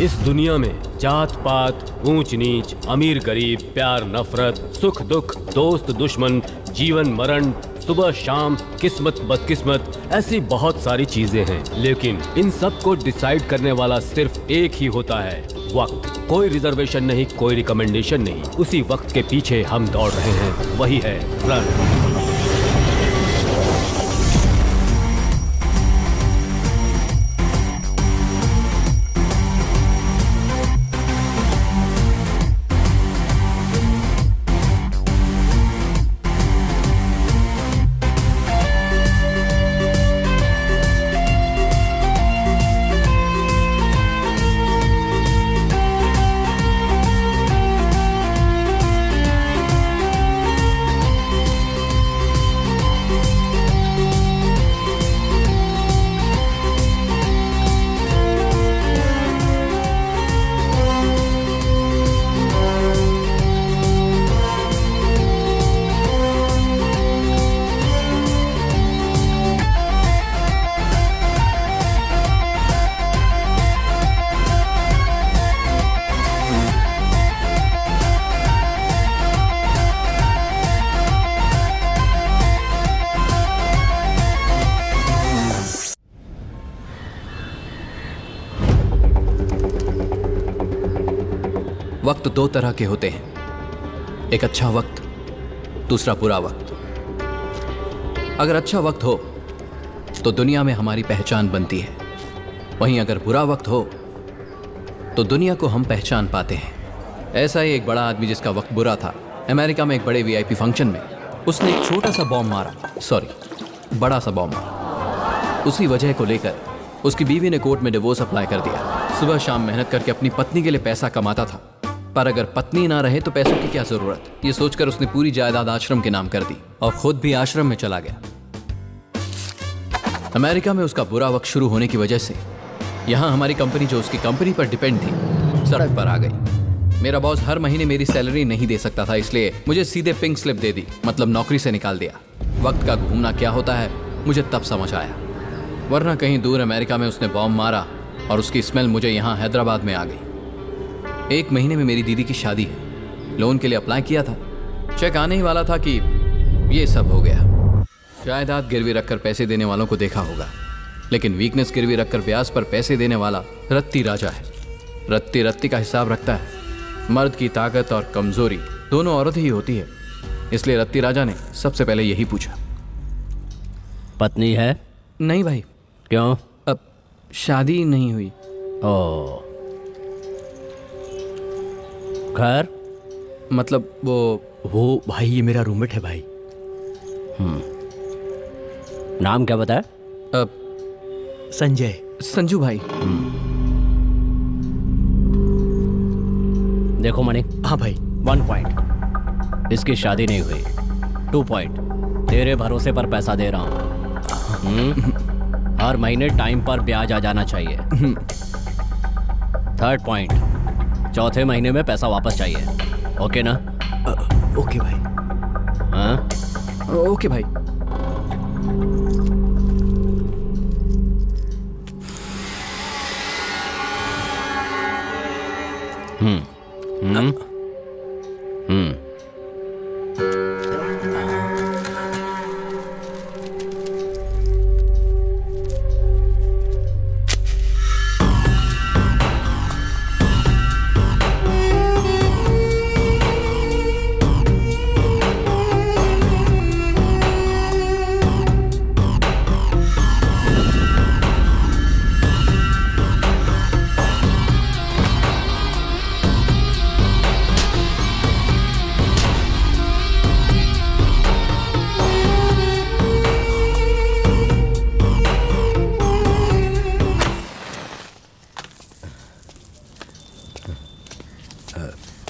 इस दुनिया में जात पात, ऊंच नीच, अमीर गरीब, प्यार नफरत, सुख दुख, दोस्त दुश्मन, जीवन मरण, सुबह शाम, किस्मत बदकिस्मत, ऐसी बहुत सारी चीजें हैं। लेकिन इन सब को डिसाइड करने वाला सिर्फ एक ही होता है, वक्त। कोई रिजर्वेशन नहीं, कोई रिकमेंडेशन नहीं, उसी वक्त के पीछे हम दौड़ रहे हैं, वही है रन। वक्त दो तरह के होते हैं, एक अच्छा वक्त, दूसरा बुरा वक्त। अगर अच्छा वक्त हो तो दुनिया में हमारी पहचान बनती है, वहीं अगर बुरा वक्त हो तो दुनिया को हम पहचान पाते हैं। ऐसा ही एक बड़ा आदमी जिसका वक्त बुरा था, अमेरिका में एक बड़े वीआईपी फंक्शन में उसने एक छोटा सा बॉम्ब मारा, बड़ा सा बॉम्ब मारा। उसी वजह को लेकर उसकी बीवी ने कोर्ट में डिवोर्स अप्लाई कर दिया। सुबह शाम मेहनत करके अपनी पत्नी के लिए पैसा कमाता था, पर अगर पत्नी ना रहे तो पैसों की क्या जरूरत, ये सोचकर उसने पूरी जायदाद आश्रम के नाम कर दी और खुद भी आश्रम में चला गया। अमेरिका में उसका बुरा वक्त शुरू होने की वजह से यहां हमारी कंपनी, जो उसकी कंपनी पर डिपेंड थी, सड़क पर आ गई। मेरा बॉस हर महीने मेरी सैलरी नहीं दे सकता था, इसलिए मुझे सीधे पिंक स्लिप दे दी, मतलब नौकरी से निकाल दिया। वक्त का घूमना क्या होता है मुझे तब समझ आया, वरना कहीं दूर अमेरिका में उसने बॉम्ब मारा और उसकी स्मेल मुझे यहाँ हैदराबाद में आ गई। 1 महीने में मेरी दीदी की शादी है। लोन के लिए अप्लाई किया था, चेक आने ही वाला था कि ये सब हो गया। जायदाद गिरवी रखकर पैसे देने वालों को देखा होगा, लेकिन वीकनेस गिरवी रखकर ब्याज पर पैसे देने वाला रत्ती राजा है। रत्ती रत्ती का हिसाब रखता है। मर्द की ताकत और कमजोरी दोनों औरत ही होती है, इसलिए रत्ती राजा ने सबसे पहले यही पूछा। पत्नी है? नहीं भाई। क्यों? अब शादी नहीं हुई। ओ, घर? मतलब वो भाई, ये मेरा रूममेट है भाई। नाम क्या बताया? संजय। संजू भाई। देखो मणि। हाँ भाई। 1 पॉइंट, इसकी शादी नहीं हुई। 2 पॉइंट, तेरे भरोसे पर पैसा दे रहा हूँ। हर महीने टाइम पर ब्याज आ जाना चाहिए। 3rd पॉइंट, चौथे महीने में पैसा वापस चाहिए। ओके ना? ओके भाई। हाँ ओके भाई।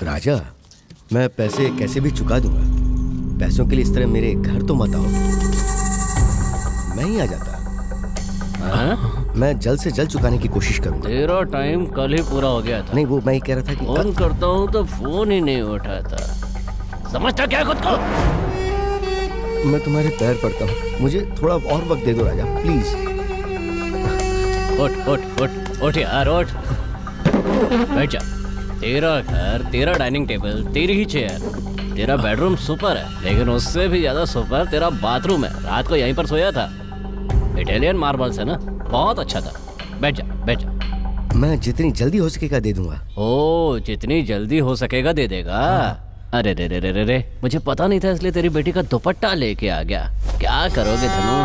राजा, मैं पैसे कैसे भी चुका दूंगा। पैसों के लिए इस तरह मेरे घर तो मत आओ, मैं ही आ जाता। मैं जल्द से जल्द चुकाने की कोशिश करूंगा। तेरा टाइम कल ही पूरा हो गया था। नहीं, वो मैं ही कह रहा था कि फोन करता हूँ तो फोन ही नहीं उठाता। समझता क्या खुद को? मैं तुम्हारे पैर पड़ता हूँ, मुझे थोड़ा और वक्त दे दो राजा, प्लीज। उठ उठ उठ उठ यार उठ। बैठ जा। तेरा घर, तेरा डाइनिंग टेबल, तेरी ही चेयर, तेरा बेडरूम सुपर है, लेकिन उससे भी ज्यादा सुपर तेरा बाथरूम है। रात को यहीं पर सोया था। इटालियन मार्बल्स है ना, बहुत अच्छा था। बैठ जा, बैठ जा। मैं जितनी जल्दी हो सकेगा दे दूंगा। ओ, जितनी जल्दी हो सकेगा दे देगा। अरे रे रे रे रे रे, मुझे पता नहीं था, इसलिए तेरी बेटी का दुपट्टा लेके आ गया। क्या करोगे धनु?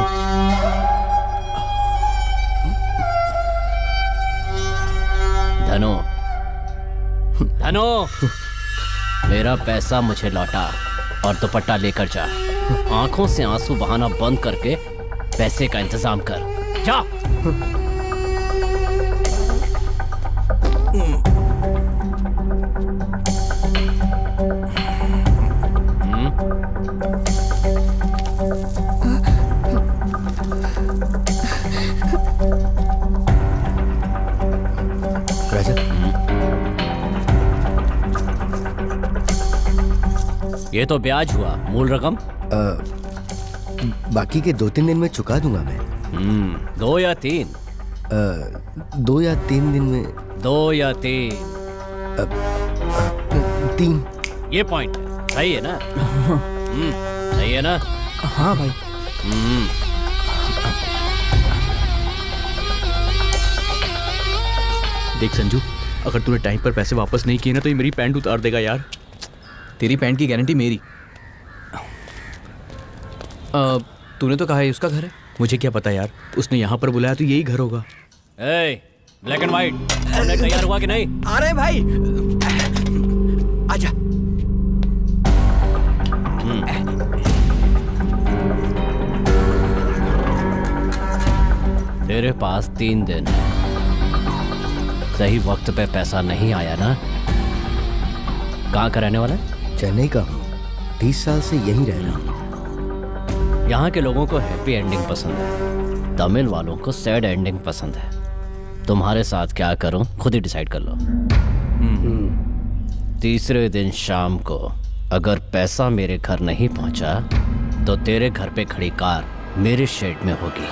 धनु, धनु, मेरा पैसा मुझे लौटा और दुपट्टा लेकर जा। आंखों से आंसू बहाना बंद करके पैसे का इंतजाम कर। जा। राजा, ये तो ब्याज हुआ, मूल रकम? बाकी के 2-3 दिन में चुका दूंगा मैं। 2 या 3? 2 या 3 दिन में। 2 या 3? 3। ये पॉइंट है, सही है ना? सही है ना? हाँ भाई। देख संजू, अगर तूने टाइम पर पैसे वापस नहीं किए ना तो ये मेरी पैंट उतार देगा यार। तेरी पैंट की गारंटी मेरी। तूने तो कहा है उसका घर है। मुझे क्या पता यार, उसने यहाँ पर बुलाया तो यही घर होगा। ए, ब्लैक एंड व्हाइट, ऑमलेट तैयार हुआ कि नहीं? अरे भाई आजा। तेरे पास 3 दिन है। सही वक्त पे पैसा नहीं आया ना? कहाँ का रहने वाला है? चेन्नई का हूँ, 30 साल से यहीं रह रहा हूँ। यहाँ के लोगों को हैप्पी एंडिंग पसंद है, तमिल वालों को सैड एंडिंग पसंद है। तुम्हारे साथ क्या करूं खुद ही डिसाइड कर लो। तीसरे दिन शाम को अगर पैसा मेरे घर नहीं पहुंचा तो तेरे घर पे खड़ी कार मेरे शेड में होगी।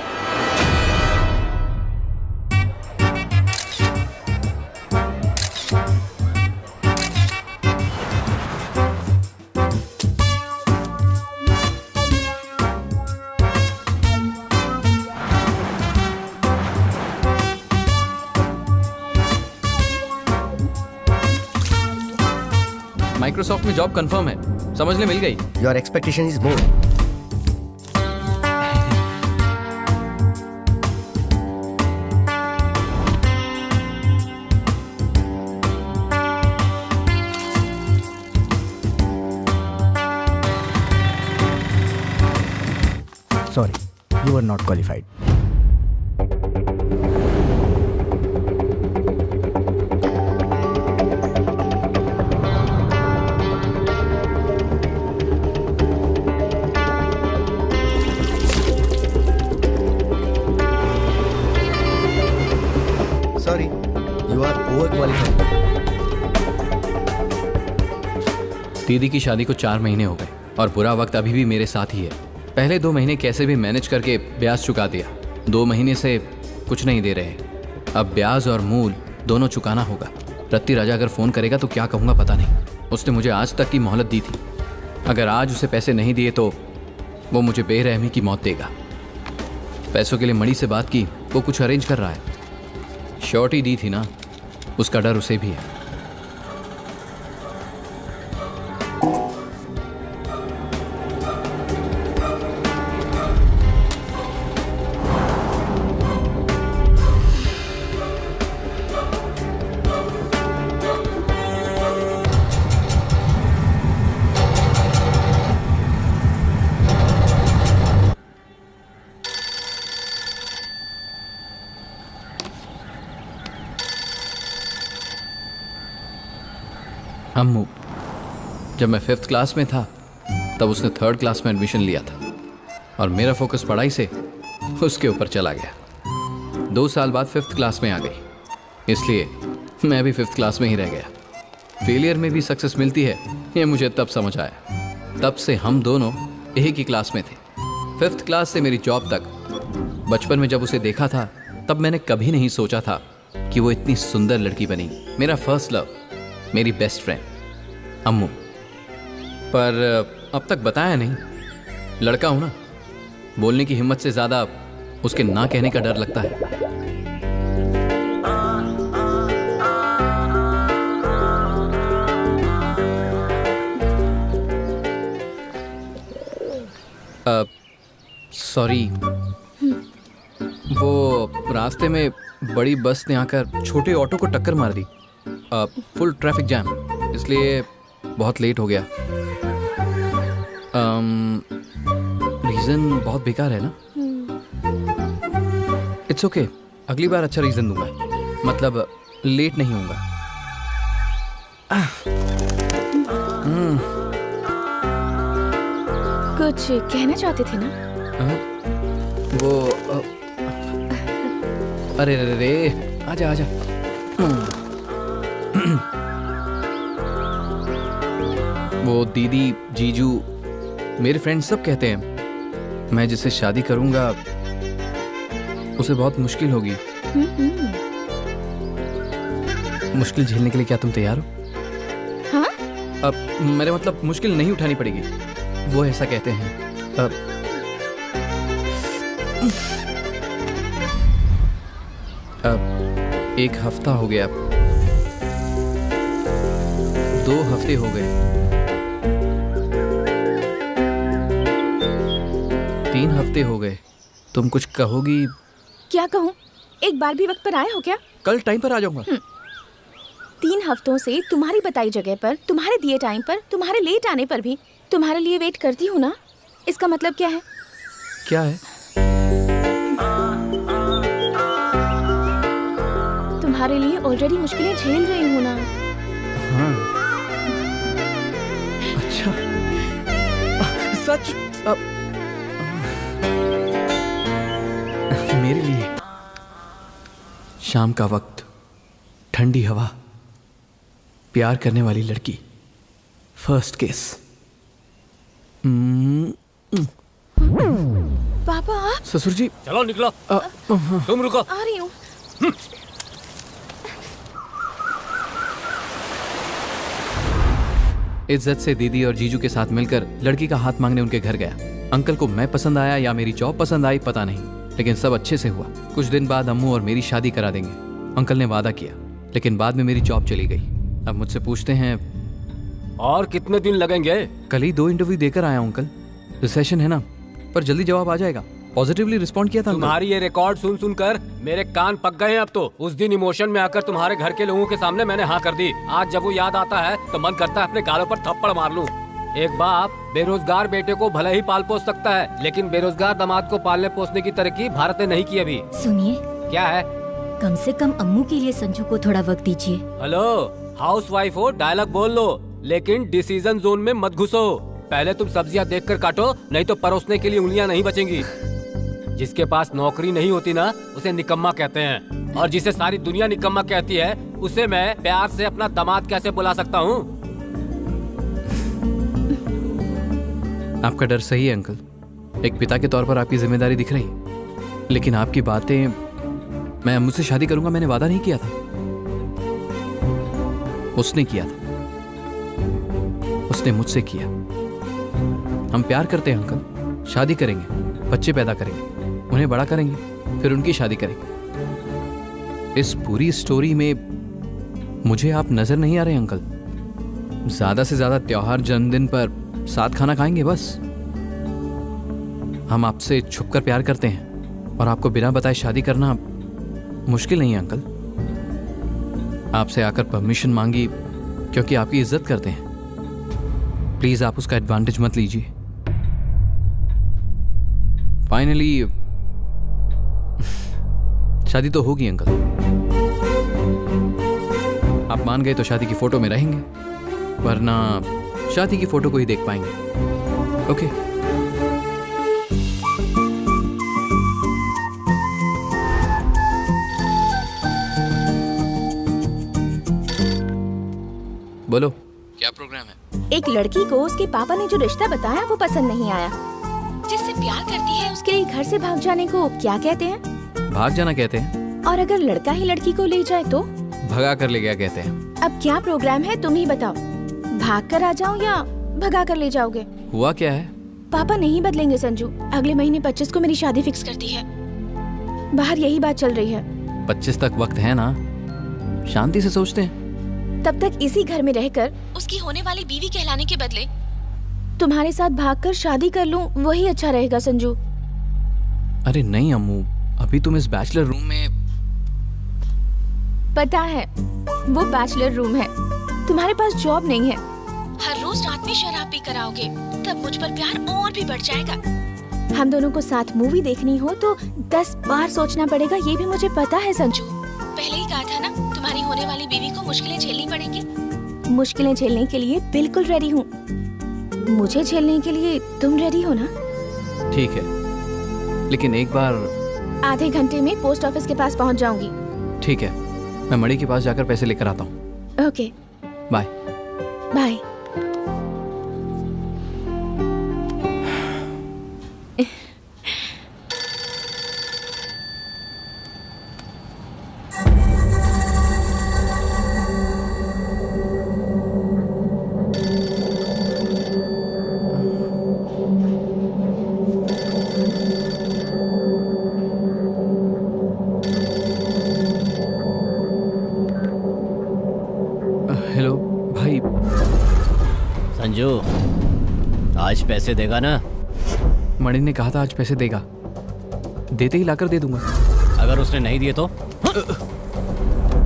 माइक्रोसॉफ्ट में जॉब कंफर्म है, समझ ले, मिल गई। Your expectation is more. Sorry, you are not qualified. Sorry, you are overqualified. दीदी की शादी को 4 महीने हो गए और बुरा वक्त अभी भी मेरे साथ ही है। पहले 2 महीने कैसे भी मैनेज करके ब्याज चुका दिया। 2 महीने से कुछ नहीं दे रहे। अब ब्याज और मूल दोनों चुकाना होगा। रत्ती राजा अगर फ़ोन करेगा तो क्या कहूँगा पता नहीं। उसने मुझे आज तक की मोहलत दी थी। अगर आज उसे पैसे नहीं दिए तो वो मुझे बेरहमी की मौत देगा। पैसों के लिए मणि से बात की, वो कुछ अरेंज कर रहा है। श्योरिटी दी थी ना, उसका डर उसे भी है। अम्मू, जब मैं 5th क्लास में था तब उसने 3rd क्लास में एडमिशन लिया था और मेरा फोकस पढ़ाई से उसके ऊपर चला गया। 2 साल बाद 5th क्लास में आ गई, इसलिए मैं भी 5th क्लास में ही रह गया। फेलियर में भी सक्सेस मिलती है, ये मुझे तब समझ आया। तब से हम दोनों एक ही क्लास में थे, 5th क्लास से मेरी जॉब तक। बचपन में जब उसे देखा था तब मैंने कभी नहीं सोचा था कि वो इतनी सुंदर लड़की बनी। मेरा फर्स्ट लव, मेरी बेस्ट फ्रेंड अम्मू। पर अब तक बताया नहीं। लड़का हूं ना, बोलने की हिम्मत से ज्यादा उसके ना कहने का डर लगता है। सॉरी, वो रास्ते में बड़ी बस ने आकर छोटे ऑटो को टक्कर मार दी। फुल ट्रैफिक जैम, इसलिए बहुत लेट हो गया। रीज़न बहुत बेकार है ना। इट्स ओके, अगली बार अच्छा रीज़न दूंगा, मतलब लेट नहीं होऊंगा। कुछ कहना चाहते थे ना? वो अरे रे रे, आजा आजा। वो दीदी, जीजू, मेरे फ्रेंड्स सब कहते हैं मैं जिससे शादी करूंगा उसे बहुत मुश्किल होगी। मुश्किल झेलने के लिए क्या तुम तैयार हो? हाँ? अब मेरे मतलब मुश्किल नहीं उठानी पड़ेगी, वो ऐसा कहते हैं। अब 1 हफ्ता हो गया, 2 हफ्ते हो गए, 3 हफ्ते हो गए। तुम कुछ कहोगी? क्या कहूँ? एक बार भी वक्त पर आए हो क्या? कल टाइम पर आ जाऊंगा। 3 हफ्तों से तुम्हारी बताई जगह पर, तुम्हारे दिए टाइम पर, तुम्हारे लेट आने पर भी तुम्हारे लिए वेट करती हूँ ना। इसका मतलब क्या है? क्या है? तुम्हारे लिए ऑलरेडी मुश्किलें झेल रही हूँ ना। हाँ, अच्छा, सच? मेरे लिए शाम का वक्त, ठंडी हवा, प्यार करने वाली लड़की, फर्स्ट केस। पापा आप? ससुर जी। चलो निकलो। तुम रुको। आ रही हूँ। इज्जत से दीदी और जीजू के साथ मिलकर लड़की का हाथ मांगने उनके घर गया। अंकल को मैं पसंद आया या मेरी जॉब पसंद आई पता नहीं, लेकिन सब अच्छे से हुआ। कुछ दिन बाद अम्मू और मेरी शादी करा देंगे, अंकल ने वादा किया। लेकिन बाद में मेरी जॉब चली गई। अब मुझसे पूछते हैं और कितने दिन लगेंगे? कल ही 2 इंटरव्यू देकर आया हूं अंकल। रिसेशन है ना, पर जल्दी जवाब आ जाएगा। पॉजिटिवली रिस्पॉन्ड किया था अंकल। तुम्हारी ये रिकॉर्ड सुन सुनकर मेरे कान पक गए हैं अब तो। उस दिन इमोशन में आकर तुम्हारे घर के लोगों के सामने मैंने हाँ कर दी। आज जब वो याद आता है तो मन करता है अपने गालों पर थप्पड़ मार लूं। एक बाप बेरोजगार बेटे को भले ही पाल पोस सकता है, लेकिन बेरोजगार दामाद को पालने पोसने की तरक्की भारत ने नहीं की अभी। सुनिए, क्या है? कम से कम अम्मू के लिए संजू को थोड़ा वक्त दीजिए। हेलो, हाउस वाइफ हो, डायलॉग बोल लो, लेकिन डिसीजन जोन में मत घुसो। पहले तुम सब्जियां देखकर काटो, नहीं तो परोसने के लिए उंगलियां नहीं बचेंगी। जिसके पास नौकरी नहीं होती ना, उसे निकम्मा कहते हैं, और जिसे सारी दुनिया निकम्मा कहती है, उसे मैं प्यार से अपना दामाद कैसे बुला सकता हूँ? आपका डर सही है अंकल। एक पिता के तौर पर आपकी जिम्मेदारी दिख रही है, लेकिन आपकी बातें, मैं अम्मू से शादी करूंगा मैंने वादा नहीं किया था, उसने किया था, उसने मुझसे किया। हम प्यार करते हैं अंकल, शादी करेंगे, बच्चे पैदा करेंगे, उन्हें बड़ा करेंगे, फिर उनकी शादी करेंगे। इस पूरी स्टोरी में मुझे आप नजर नहीं आ रहे अंकल। ज्यादा से ज्यादा त्योहार, जन्मदिन पर साथ खाना खाएंगे बस। हम आपसे छुपकर प्यार करते हैं और आपको बिना बताए शादी करना मुश्किल नहीं है अंकल। आपसे आकर परमिशन मांगी क्योंकि आपकी इज्जत करते हैं। प्लीज आप उसका एडवांटेज मत लीजिए। फाइनली शादी तो होगी अंकल। आप मान गए तो शादी की फोटो में रहेंगे, वरना शादी की फोटो को ही देख पाएंगे। ओके? बोलो, क्या प्रोग्राम है? एक लड़की को उसके पापा ने जो रिश्ता बताया वो पसंद नहीं आया। जिससे प्यार करती है उसके लिए घर से भाग जाने को क्या कहते हैं? भाग जाना कहते हैं। और अगर लड़का ही लड़की को ले जाए तो? भगा कर ले गया कहते हैं। अब क्या प्रोग्राम है तुम ही बताओ, भाग कर आ जाओ या भगा कर ले जाओगे? हुआ क्या है? पापा नहीं बदलेंगे संजू, अगले महीने 25 को मेरी शादी फिक्स कर दी है। बाहर यही बात चल रही है। 25 तक वक्त है ना, शांति से सोचते हैं। तब तक इसी घर में रहकर उसकी होने वाली बीवी कहलाने के बदले तुम्हारे साथ भागकर शादी कर लूं, वही अच्छा रहेगा संजू। अरे नहीं अम्मू, अभी तुम इस बैचलर रूम में। पता है वो बैचलर रूम है, तुम्हारे पास जॉब नहीं है, हर रोज रात में शराब पी कर आओगे, तब मुझ पर प्यार और भी बढ़ जाएगा। हम दोनों को साथ मूवी देखनी हो तो 10 बार सोचना पड़ेगा, ये भी मुझे पता है संजू। पहले ही कहा था ना, तुम्हारी होने वाली बीवी को मुश्किलें झेलनी पड़ेंगी। मुश्किलें झेलने के लिए बिल्कुल रेडी हूँ, मुझे झेलने के लिए तुम रेडी हो ना? ठीक है, लेकिन एक बार। आधे घंटे में पोस्ट ऑफिस के पास पहुँच जाऊंगी। ठीक है, मैं मणि के पास जाकर पैसे लेकर आता हूँ। Okay, bye. बाय। हेलो भाई। संजू, आज पैसे देगा ना? मणि ने कहा था आज पैसे देगा, देते ही लाकर दे दूंगा। अगर उसने नहीं दिए तो?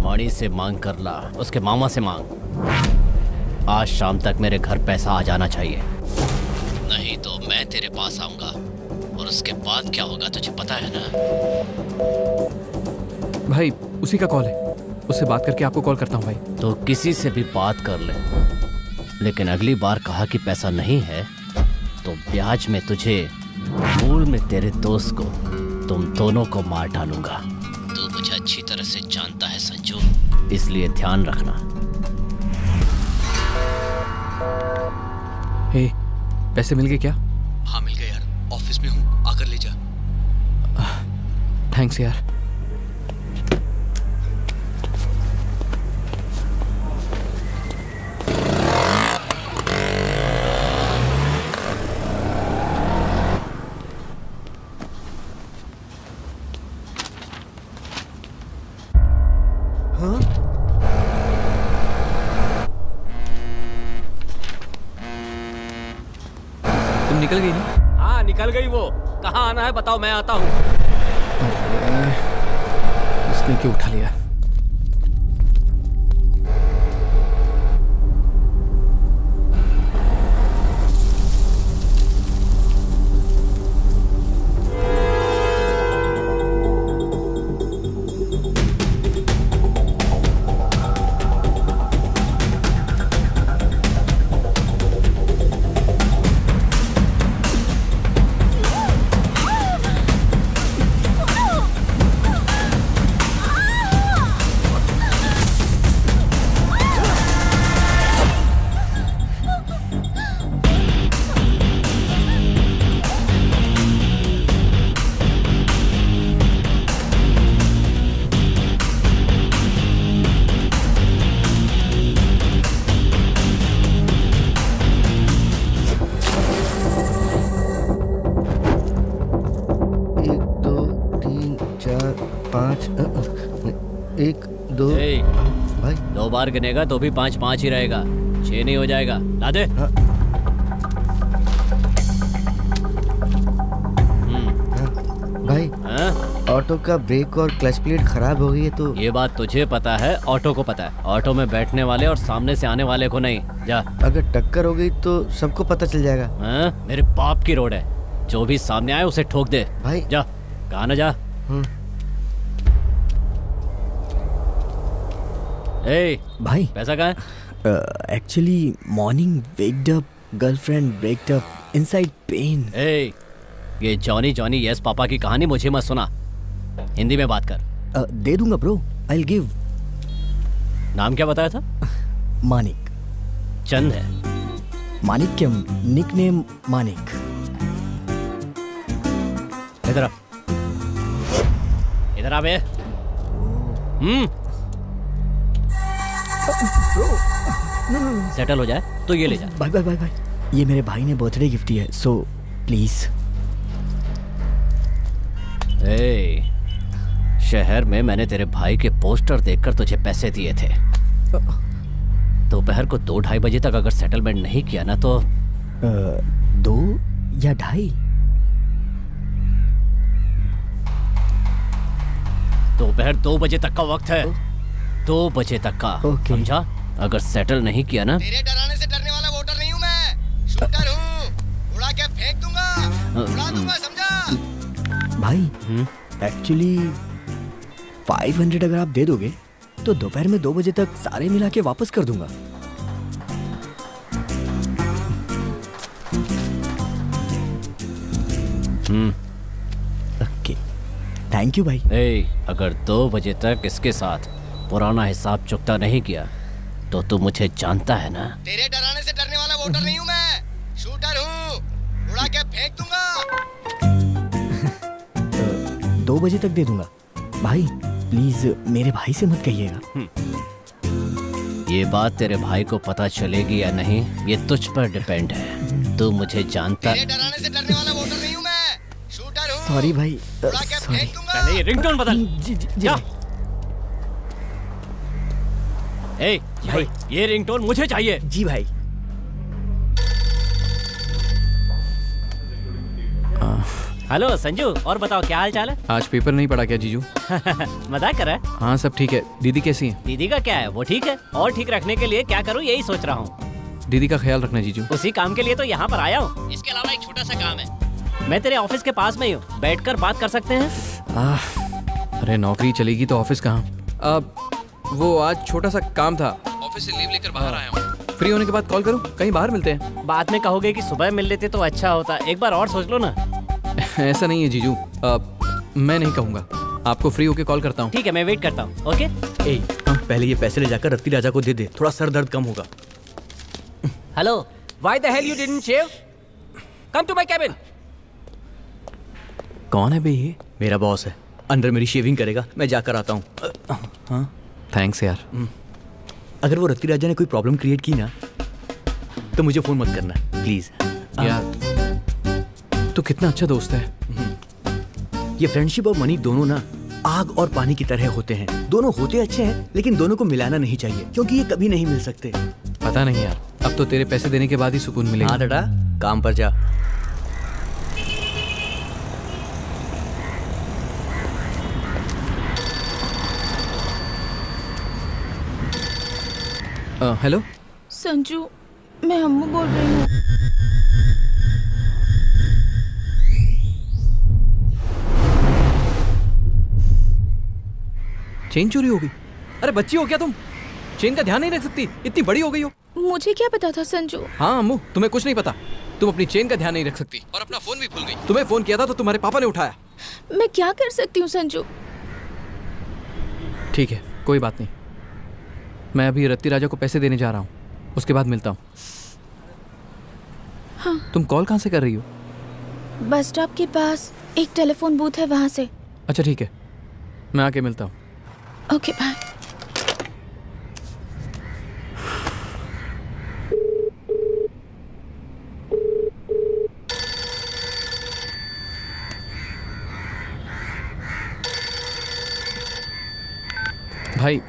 मणि से मांग कर ला, उसके मामा से मांग। आज शाम तक मेरे घर पैसा आ जाना चाहिए, नहीं तो मैं तेरे पास आऊंगा और उसके बाद क्या होगा तुझे पता है ना? भाई उसी का कॉल है, उससे बात करके आपको कॉल करता हूँ भाई। तो किसी से भी बात कर ले, लेकिन अगली बार कहा कि पैसा नहीं है तो ब्याज में तुझे, मूल में तेरे दोस्त को, तुम दोनों को मार डालूंगा। तू मुझे अच्छी तरह से जानता है संजू, इसलिए ध्यान रखना। हे, पैसे मिल गए क्या? हाँ मिल गए यार, ऑफिस में हूँ, आकर ले जा। थैंक्स यार। तुम निकल गई ना? हाँ निकल गई वो। कहाँ आना है बताओ, मैं आता हूँ। इसने क्यों उठा लिया? एक दो। ए, भाई 2 बार गिनेगा तो भी 5-5 ही रहेगा, 6 नहीं हो जाएगा। ला दे। हाँ। भाई हाँ? ऑटो का ब्रेक और क्लच प्लेट खराब हो गई है तो। ये बात तुझे पता है, ऑटो को पता है। ऑटो में बैठने वाले और सामने से आने वाले को नहीं। जा। अगर टक्कर हो गई तो सबको पता चल जाएगा। हाँ? मेरे बाप की रोड है, जो भी सामने आए उसे ठोक दे। भाई जा, कहा ना जा। ए, भाई पैसा कहाँ है? Actually morning waked up, girlfriend breaked up, inside pain. ए, ये जॉनी जॉनी यस पापा की कहानी मुझे मत सुना, हिंदी में बात कर। दे दूंगा ब्रो, आई विल गिव। नाम क्या बताया था? मानिक। चंद है। मानिक क्या, निकनेम मानिक। इधर आ, इधर आ बे। सेटल हो जाए तो ये ले जा। Bye bye bye bye. ये मेरे भाई ने बर्थडे गिफ्ट दिया है, सो प्लीज। ए, शहर में मैंने तेरे भाई के पोस्टर देखकर तुझे पैसे दिए थे। दोपहर को 2-2:30 बजे तक अगर सेटलमेंट नहीं किया ना तो 2 या 2:30? दोपहर 2 बजे तक का वक्त है। 2 बजे तक का, ओके। समझा? अगर सेटल नहीं किया ना तेरे डराने से डरने वाला वोटर नहीं हूँ मैं, शूटर हूँ। उड़ा के फेंक दूंगा, उड़ा दूंगा, समझा? भाई एक्चुअली 500 अगर आप दे दोगे तो दोपहर में 2 बजे तक सारे मिला के वापस कर दूंगा। ओके, थैंक यू भाई। ए, अगर 2 बजे तक इसके साथ पुराना हिसाब चुकता नहीं किया तो तू मुझे जानता है ना? तेरे डराने से डरने वाला वोटर नहीं हूँ मैं, शूटर हूँ। उड़ा के फेंक दूंगा। 2 बजे तक दे दूंगा भाई, प्लीज मेरे भाई से मत कहिएगा। ये बात तेरे भाई को पता चलेगी या नहीं ये तुझ पर डिपेंड है। तू मुझे जानता। तेरे डराने से डरने वाला वोटर नहीं हूँ मैं, शूटर हूँ। सॉरी भाई, उड़ा के सॉरी। फेंक दूंगा। पहले ये रिंगटोन बदल। जी जी जी जा। भाई। ए, भाई ये रिंगटोन मुझे चाहिए। जी भाई। हेलो संजू, और बताओ क्या हाल चाल है? आज पेपर नहीं पढ़ा क्या जीजू? मजाक कर रहा है? हाँ सब ठीक है। दीदी कैसी है? दीदी का क्या है, वो ठीक है। और ठीक रखने के लिए क्या करूँ यही सोच रहा हूँ। दीदी का ख्याल रखना जीजू। उसी काम के लिए तो यहाँ पर आया हूँ। इसके अलावा एक छोटा सा काम है। मैं तेरे ऑफिस के पास में ही हूँ, बैठकर बात कर सकते हैं। अरे नौकरी चलेगी तो ऑफिस कहाँ? वो आज छोटा सा काम था, ऑफिस से लीव लेकर बाहर आया हूँ। फ्री होने के बाद कॉल करूँ, कहीं बाहर मिलते हैं। बाद में कहोगे कि सुबह मिल लेते तो अच्छा होता। एक बार और सोच लो ना। ऐसा नहीं है जीजू, मैं नहीं कहूँगा। आपको फ्री होके कॉल करता हूँ। ठीक है, मैं वेट करता हूँ। ओके। ए, पहले ये पैसे ले जाकर रत्ती राजा को दे दे, थोड़ा सर दर्द कम होगा। Hello, why the hell you didn't shave? Come to my cabin. कौन है बे ये? मेरा बॉस है, अंदर मेरी शेविंग करेगा, मैं जाकर आता हूँ। हाँ, थैंक्स यार। अगर वो रत्ती राजा ने कोई प्रॉब्लम क्रिएट की ना तो मुझे फोन मत करना प्लीज। यार तू कितना अच्छा दोस्त है। ये फ्रेंडशिप और मनी दोनों ना आग और पानी की तरह होते हैं। दोनों होते अच्छे हैं लेकिन दोनों को मिलाना नहीं चाहिए क्योंकि ये कभी नहीं मिल सकते। पता नहीं यार, अब तो तेरे पैसे देने के बाद ही सुकून मिलेगा। हाँ बेटा, काम पर जा। हेलो संजू, मैं अम्मू बोल रही हूँ। चेन चोरी हो गई? अरे बच्ची हो क्या तुम? चेन का ध्यान नहीं रख सकती? इतनी बड़ी हो गई हो। मुझे क्या पता था संजू। हाँ अम्मू, तुम्हें कुछ नहीं पता। तुम अपनी चेन का ध्यान नहीं रख सकती और अपना फोन भी भूल गई। तुम्हें फोन किया था तो तुम्हारे पापा ने उठाया। मैं क्या कर सकती हूँ संजू? ठीक है, कोई बात नहीं। मैं अभी रत्ती राजा को पैसे देने जा रहा हूँ, उसके बाद मिलता हूँ। हाँ। तुम कॉल कहाँ से कर रही हो? बस स्टॉप के पास एक टेलीफोन बूथ है, वहाँ से। अच्छा ठीक है, मैं आके मिलता हूँ। Okay bye. भाई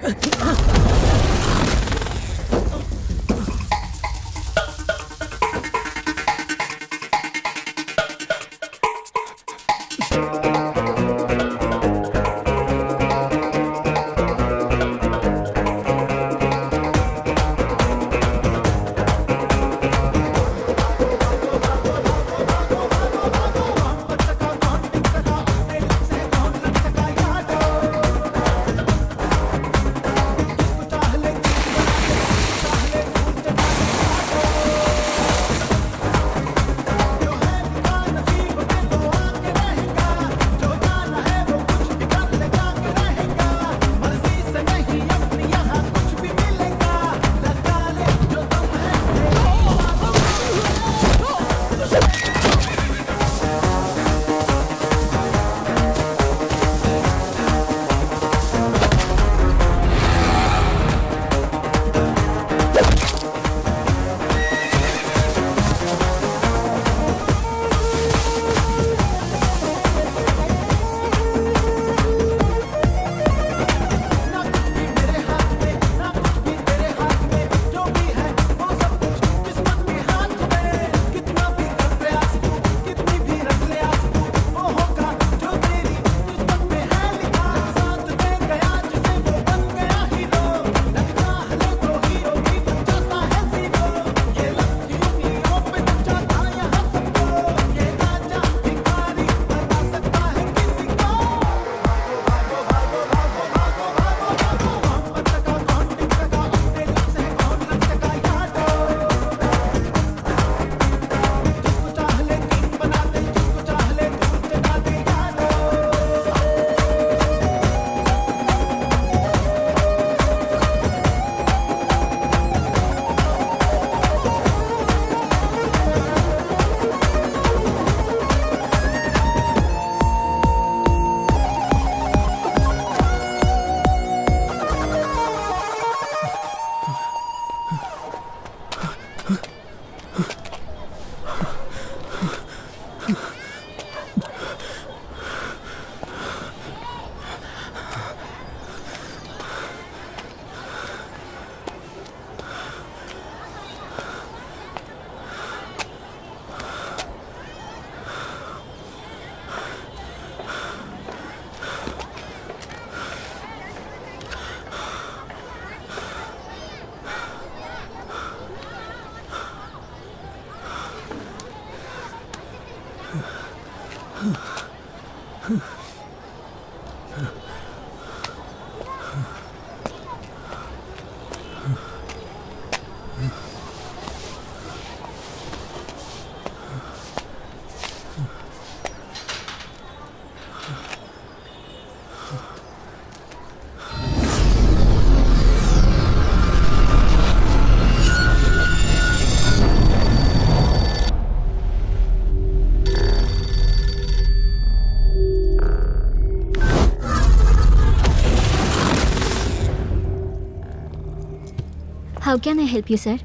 how can I help you sir?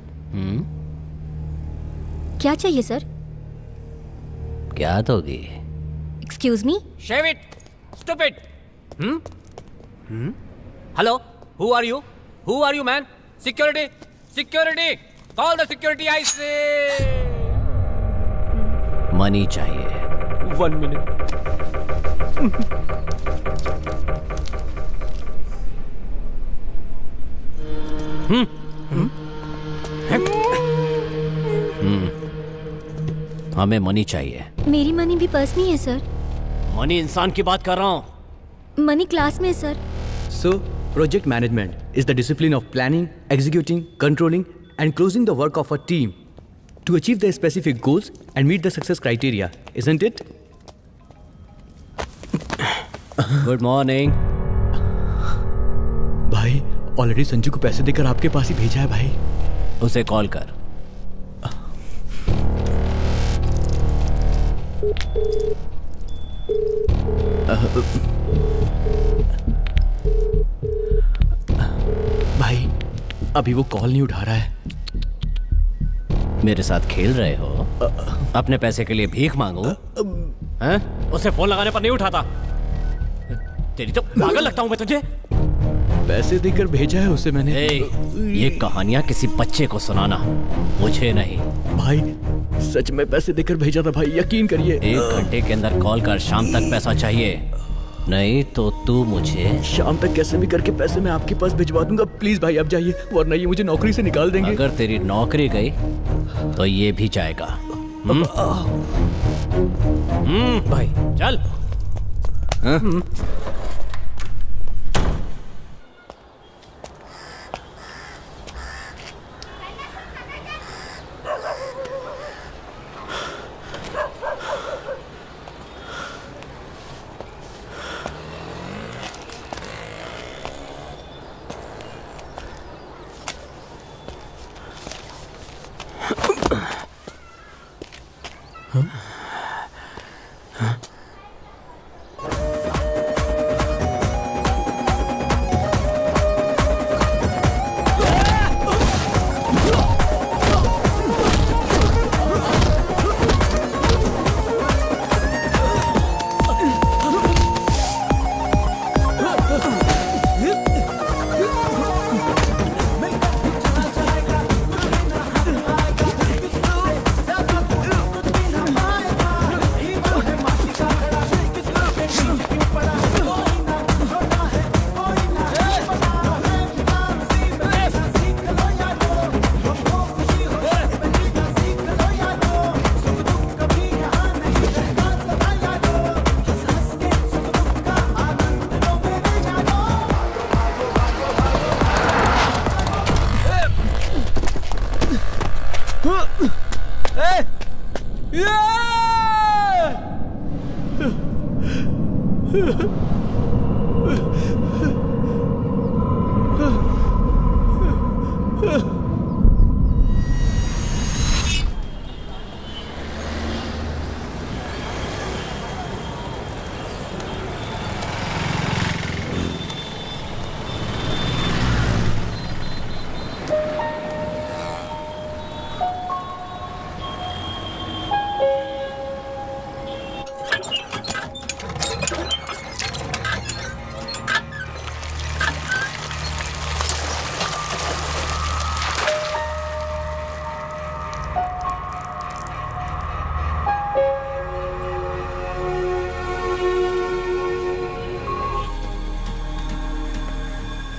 क्या चाहिए सर? क्या दोगी? Excuse me? Shave it, stupid. Hello, who are you? Who are you, man? Security, security. Call the security, I say. Money चाहिए। 1 minute. हमें money चाहिए। मेरी money भी purse में है सर। मनी इंसान की बात कर रहा हूँ। मनी क्लास में है sir. So, project management is the discipline of planning, executing, controlling, and closing the work of a team to achieve their specific goals and meet the success criteria, isn't it? Good morning. भाई, already Sanju को पैसे देकर आपके पास ही भेजा है भाई। उसे call कर। भाई, अभी वो कॉल नहीं उठा रहा है। मेरे साथ खेल रहे हो? अपने पैसे के लिए भीख मांगो? हैं? उसे फोन लगाने पर नहीं उठाता। तेरी तो पागल लगता हूं मैं तुझे। पैसे देकर भेजा है उसे मैंने। ये कहानियां किसी बच्चे को सुनाना, मुझे नहीं। भाई, सच में पैसे देकर भेजा था भाई, यकीन करिए। 1 घंटे के अंदर कॉल कर, शाम तक पैसा चाहिए, नहीं तो तू मुझे। शाम तक कैसे भी करके पैसे मैं आपके पास भिजवा दूंगा। प्लीज भाई अब जाइए, वरना ये मुझे नौकरी से निकाल देंगे। अगर तेरी नौकरी गई तो ये भी जाएगा। भाई, चल।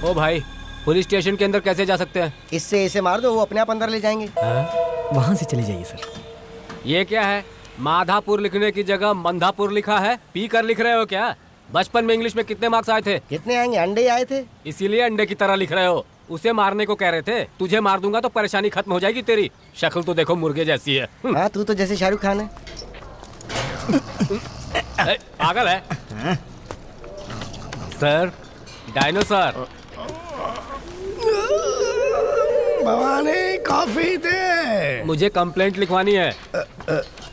ओ भाई, पुलिस स्टेशन के अंदर कैसे जा सकते हैं? इससे इसे मार दो, वो अपने आप अंदर ले जाएंगे। वहां से चले जाइए सर। ये क्या है? माधापुर लिखने की जगह मंधापुर लिखा है, पी कर लिख रहे हो क्या? बचपन में इंग्लिश में कितने मार्क्स आए थे? कितने आएंगे? अंडे ही आए थे। इसीलिए अंडे की तरह लिख रहे हो। उसे मारने को कह रहे थे, तुझे मार दूंगा तो परेशानी खत्म हो जाएगी तेरी। शक्ल तो देखो मुर्गे जैसी है। हाँ, तू तो जैसे शाहरुख खान है। पागल है सर, डायनासोर। भवानी कॉफी दे। मुझे कंप्लेंट लिखवानी है।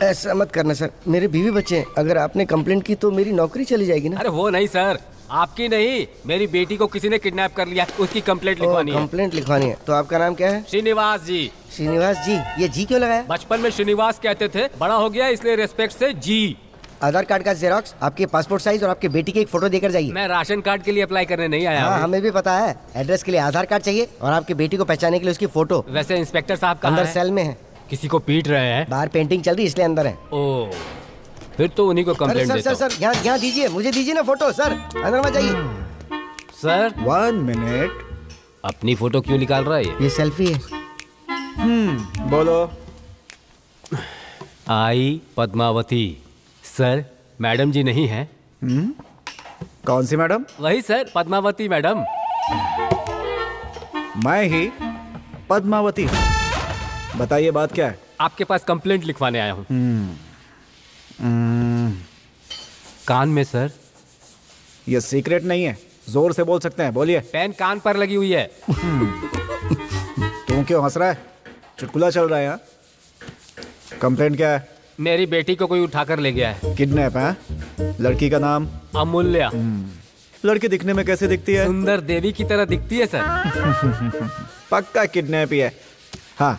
ऐसा मत करना सर, मेरे बीवी बच्चे हैं। अगर आपने कंप्लेंट की तो मेरी नौकरी चली जाएगी ना। अरे वो नहीं सर, आपकी नहीं, मेरी बेटी को किसी ने किडनैप कर लिया, उसकी कंप्लेंट लिखवानी है। कंप्लेंट लिखवानी है। तो आपका नाम क्या है? श्रीनिवास जी। श्रीनिवास जी। ये जी क्यों लगाया? बचपन में श्रीनिवास कहते थे, बड़ा हो गया इसलिए रेस्पेक्ट से जी। आधार कार्ड का जेरोक्स, आपके पासपोर्ट साइज और आपके बेटी की एक फोटो देकर जाइए। मैं राशन कार्ड के लिए अप्लाई करने नहीं आया हाँ, हूँ। हमें भी पता है। एड्रेस के लिए आधार कार्ड चाहिए और आपकी बेटी को पहचानने के लिए उसकी फोटो। वैसे इंस्पेक्टर साहब कहाँ अंदर हैं? सेल में है। किसी को पीट रहे हैं? बाहर पेंटिंग चल रही इसलिए अंदर है। ओ, फिर तो उन्हीं को अरे कंप्लेंट सर देता सर हूँ। सर, यहाँ दीजिए, मुझे दीजिए ना फोटो। सर अंदर मत जाइए। Sir 1 minute. अपनी फोटो क्यों निकाल रहा है ये? ये सेल्फी है। बोलो। आई पद्मावती। सर मैडम जी नहीं है? कौन सी मैडम? वही सर, पद्मावती मैडम। मैं ही पद्मावती। बताइए बात क्या है? आपके पास कंप्लेंट लिखवाने आया हूँ। कान में सर। ये सीक्रेट नहीं है, जोर से बोल सकते हैं, बोलिए। पेन कान पर लगी हुई है। तू क्यों हंस रहा है? चुटकुला चल रहा है यहाँ? कंप्लेंट क्या है? मेरी बेटी को कोई उठाकर ले गया है। किडनैप है? लड़की का नाम? अमूल्य। लड़की दिखने में कैसे दिखती है? सुंदर देवी की तरह दिखती है सर। पक्का किडनैप ही है। हाँ,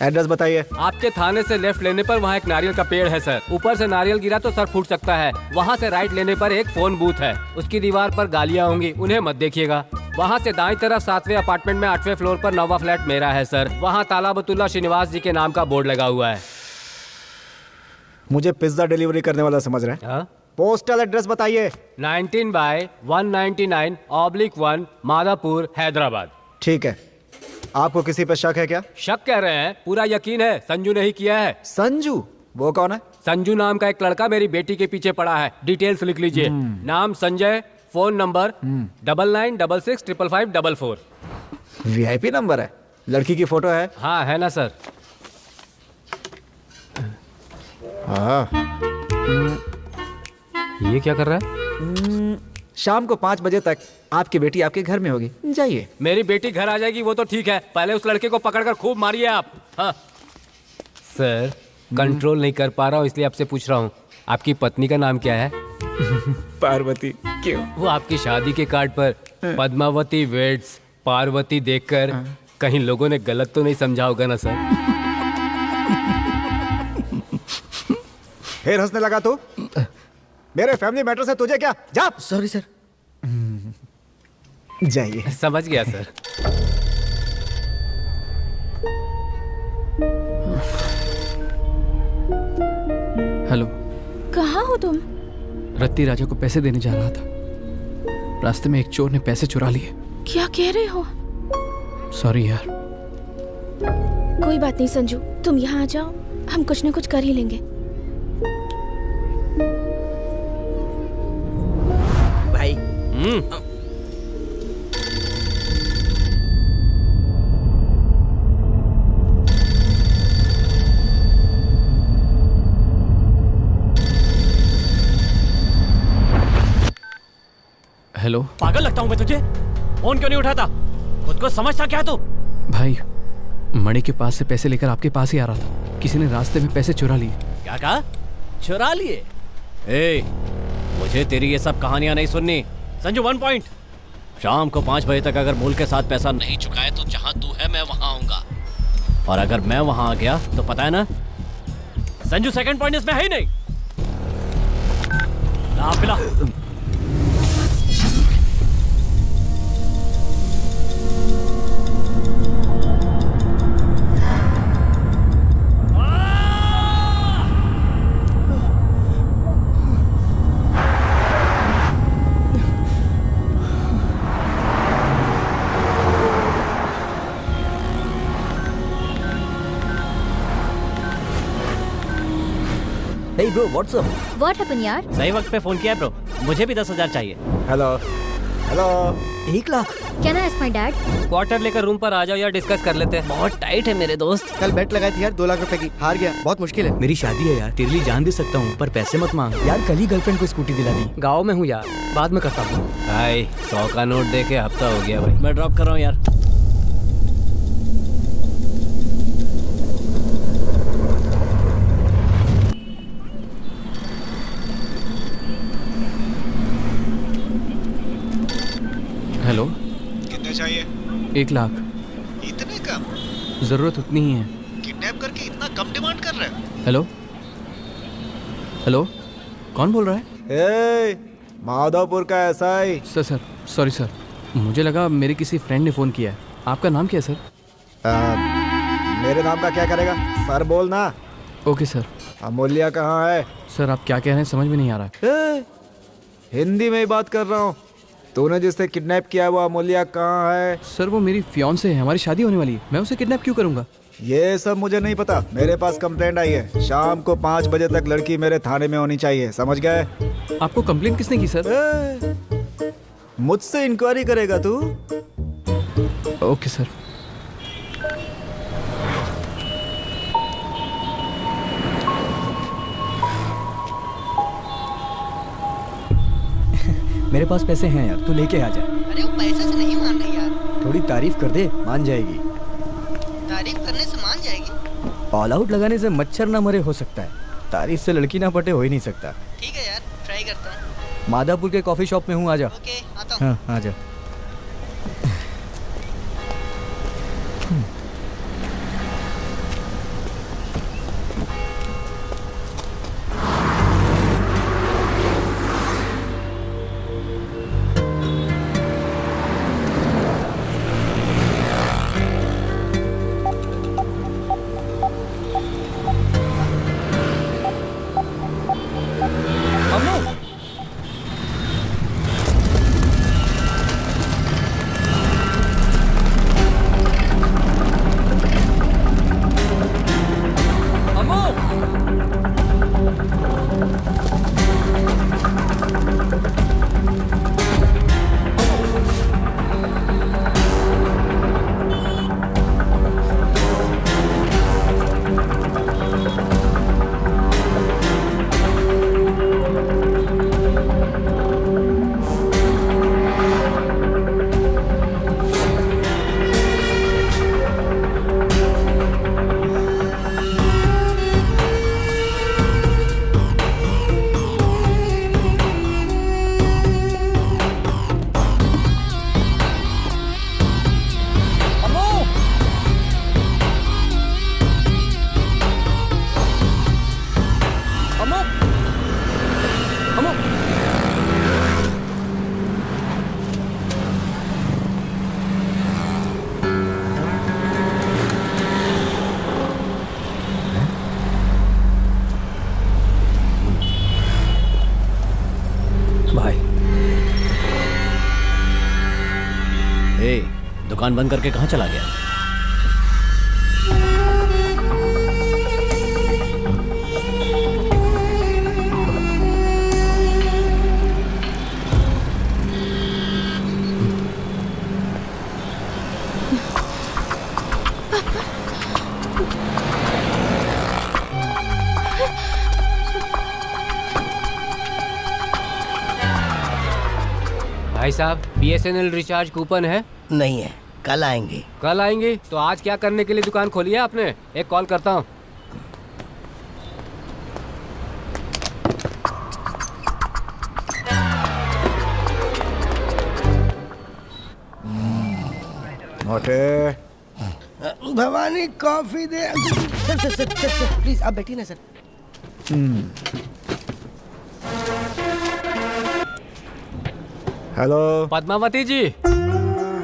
एड्रेस बताइए। आपके थाने से लेफ्ट लेने पर वहाँ एक नारियल का पेड़ है सर। ऊपर से नारियल गिरा तो सर फूट सकता है। वहाँ से राइट लेने पर एक फोन बूथ है, उसकी दीवार पर गालियाँ होंगी, उन्हें मत देखिएगा। वहाँ से दाईं तरफ 7वें अपार्टमेंट में 8वें फ्लोर पर 9वां फ्लैट मेरा है सर। वहाँ तालाबतुल्ला श्रीनिवास जी के नाम का बोर्ड लगा हुआ है। मुझे पिज्जा डिलीवरी करने वाला समझ रहे हैं? हाँ? पोस्टल एड्रेस बताइए। 19/199/1 माधापुर हैदराबाद। ठीक है। आपको किसी पे शक है क्या? शक कह रहे हैं? पूरा यकीन है, संजू ने ही किया है। संजू? वो कौन है? संजू नाम का एक लड़का मेरी बेटी के पीछे पड़ा है। डिटेल्स लिख लीजिए। नाम Sanjay, phone number 9966555544। VIP number है। लड़की की फोटो है? हाँ है ना सर। हाँ। ये क्या कर रहा है? शाम को 5 बजे तक आपकी बेटी आपके घर में होगी, जाइए। मेरी बेटी घर आ जाएगी वो तो ठीक है, पहले उस लड़के को पकड़कर खूब मारिए आप। हाँ सर, कंट्रोल नहीं कर पा रहा हूँ इसलिए आपसे पूछ रहा हूँ, आपकी पत्नी का नाम क्या है? पार्वती। क्यों? वो आपकी शादी के कार्ड पर पद्मावती वेड्स पार्वती देखकर कहीं लोगों ने गलत तो नहीं समझा होगा ना सर? फिर हंसने लगा तू? मेरे फैमिली मैटर से तुझे क्या? जा। Sorry sir. जाइए। समझ गया सर। हेलो। कहाँ हो तुम? रत्ती राजा को पैसे देने जा रहा था, रास्ते में एक चोर ने पैसे चुरा लिए। क्या कह रहे हो? सॉरी यार। कोई बात नहीं संजू, तुम यहाँ आ जाओ, हम कुछ न कुछ कर ही लेंगे। भाई हेलो पागल लगता हूँ मैं तुझे? फोन क्यों नहीं उठाता? खुद को समझता क्या तू? भाई, मणि के पास से पैसे लेकर आपके पास ही आ रहा था, किसी ने रास्ते में पैसे चुरा लिए। क्या कहा? चुरा लिए? ए, मुझे तेरी ये सब कहानियां नहीं सुननी। संजू 1 पॉइंट। शाम को 5 बजे तक अगर मूल के साथ पैसा नहीं चुकाए तो जहां तू है मैं वहां आऊंगा, और अगर मैं वहां आ गया तो पता है ना, संजू 2nd पॉइंट इसमें है ही नहीं। ला पिला। Hey bro, what's up? What happened यार? सही वक्त पे फोन किया ब्रो, मुझे भी 10,000 चाहिए। Hello hello 1 lakh? Can I ask my dad? Quarter लेकर रूम पर आ जाओ या डिस्कस कर लेते हैं। बहुत टाइट है मेरे दोस्त। कल बेट लगाई थी यार 2 लाख रुपए की, हार गया, बहुत मुश्किल है। मेरी शादी है यार, तेरे लिए जान दे सकता हूँ पर पैसे मत मांग। यार कल ही गर्लफ्रेंड को स्कूटी दिला दी। गाँव में हूँ यार, बाद में करता हूँ। भाई 100 का नोट दे के हफ्ता हो गया भाई। मैं ड्रॉप कर रहा हूँ यार। हेलो, कितने चाहिए? 1 लाख। इतने कम? ज़रूरत उतनी ही है। किडनैप करके इतना कम डिमांड कर रहे हैं? हेलो हेलो, कौन बोल रहा है? ए, माधवपुर का एसआई। सर सॉरी सर, मुझे लगा मेरे किसी फ्रेंड ने फ़ोन किया है। आपका नाम क्या है सर? मेरे नाम का क्या करेगा? सर बोलना। Okay sir. अमूल्या कहाँ है? सर आप क्या कह रहे हैं समझ में नहीं आ रहा है। ए, हिंदी में ही बात कर रहा हूँ। तूने जिससे किडनैप किया है वो अमूल्या कहाँ है? सर वो मेरी फियांसे है, हमारी शादी होने वाली है, मैं उसे किडनैप क्यों करूँगा? ये सब मुझे नहीं पता। मेरे पास कंप्लेंट आई है, शाम को 5 बजे तक लड़की मेरे थाने में होनी चाहिए, समझ गए? आपको कंप्लेंट किसने की सर? ए, मुझसे इंक्वायरी करेगा तू? Okay sir. मेरे पास पैसे हैं यार, तू लेके आ जा। अरे वो पैसे से नहीं मान रही यार। थोड़ी तारीफ कर दे, मान जाएगी। तारीफ करने से मान जाएगी? ऑल आउट लगाने से मच्छर ना मरे हो सकता है, तारीफ से लड़की ना पटे हो ही नहीं सकता। ठीक है यार, ट्राई करता हूँ। माधापुर के कॉफी शॉप में हूँ, आ जा। ओके, आता हूँ। हाँ आ जा। दुकान बंद करके कहाँ चला गया? भाई साहब BSNL रिचार्ज कूपन है? नहीं है, कल आएंगे। कल आएंगे? तो आज क्या करने के लिए दुकान खोली है आपने? एक कॉल करता हूँ। मोटे Bhavani coffee they. Sir please आप बैठिए ना सर। हेलो पद्मावती जी,